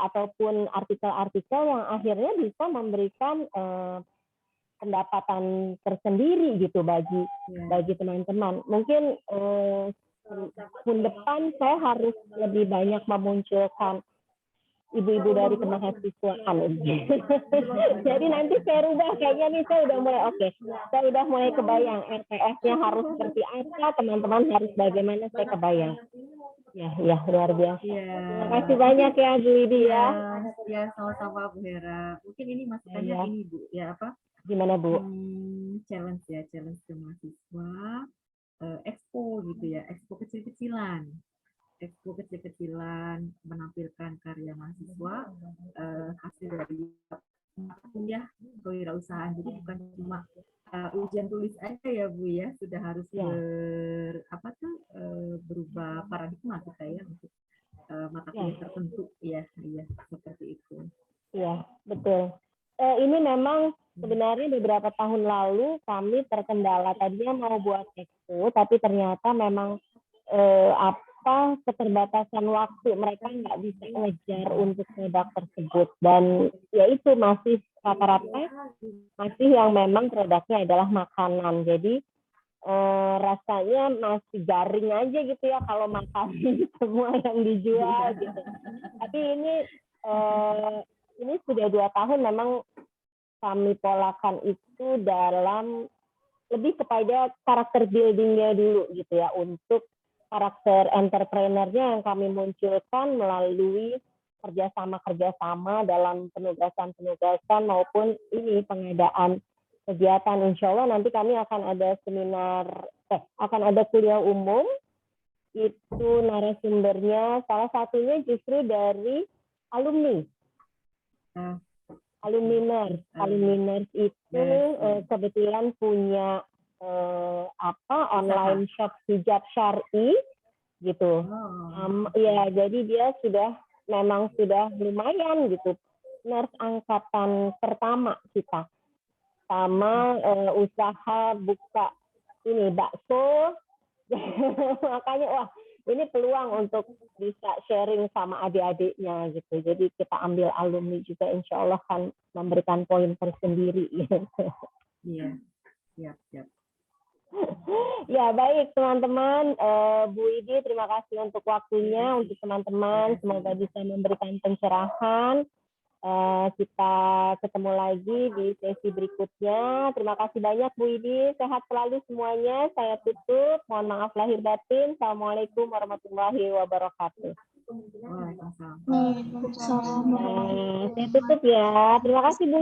ataupun artikel-artikel yang akhirnya bisa memberikan pendapatan tersendiri gitu bagi teman-teman. Mungkin tahun depan saya harus lebih banyak memunculkan ibu-ibu dari kemahasiswaan. Jadi nanti saya rubah, kayaknya nih saya udah mulai oke. Saya udah mulai kebayang RPS-nya harus seperti apa, teman-teman harus bagaimana, saya kebayang. Ya, luar biasa. Iya. Terima kasih banyak ya Bu Widi ya. Ya, sama-sama Bu Hera. Mungkin ini masukannya Iya. ini Bu, ya apa? Gimana Bu? Challenge ke mahasiswa, expo gitu ya, expo kecil-kecilan. Expo kecil-kecilan menampilkan karya mahasiswa, hasil dari kuliah kewirausahaan. Jadi bukan cuma ujian tulis aja ya Bu ya, sudah harus berubah paradigma kita ya untuk mata kuliah tertentu ya, seperti itu. Iya, betul. Ini memang sebenarnya beberapa tahun lalu kami terkendala, tadinya mau buat expo, tapi ternyata memang keterbatasan waktu, mereka nggak bisa ngejar untuk produk tersebut, dan ya itu masih rata-rata masih yang memang produknya adalah makanan. Jadi rasanya masih garing aja gitu ya kalau makan semua yang dijual gitu. Tapi ini sudah 2 tahun memang kami polakan itu dalam lebih kepada karakter building-nya dulu gitu ya, untuk karakter entrepreneur-nya yang kami munculkan melalui kerjasama dalam penugasan maupun ini pengadaan kegiatan. Insya Allah nanti kami akan ada akan ada kuliah umum, itu narasumbernya salah satunya justru dari alumni. Alumni itu kebetulan punya online shop hijab syar'i gitu. Ya, jadi dia sudah lumayan gitu. Nurse angkatan pertama kita. Sama usaha buka ini bakso. Makanya wah, ini peluang untuk bisa sharing sama adik-adiknya gitu. Jadi kita ambil alumni juga, insya Allah kan memberikan poin tersendiri. Iya, siap. Ya baik teman-teman, Bu Widi terima kasih untuk waktunya, untuk teman-teman semoga bisa memberikan pencerahan. Kita ketemu lagi di sesi berikutnya. Terima kasih banyak Bu Widi, sehat selalu semuanya. Saya tutup, mohon maaf lahir batin. Assalamualaikum warahmatullahi wabarakatuh. Waalaikumsalam. Waalaikumsalam. Saya tutup ya. Terima kasih Bu.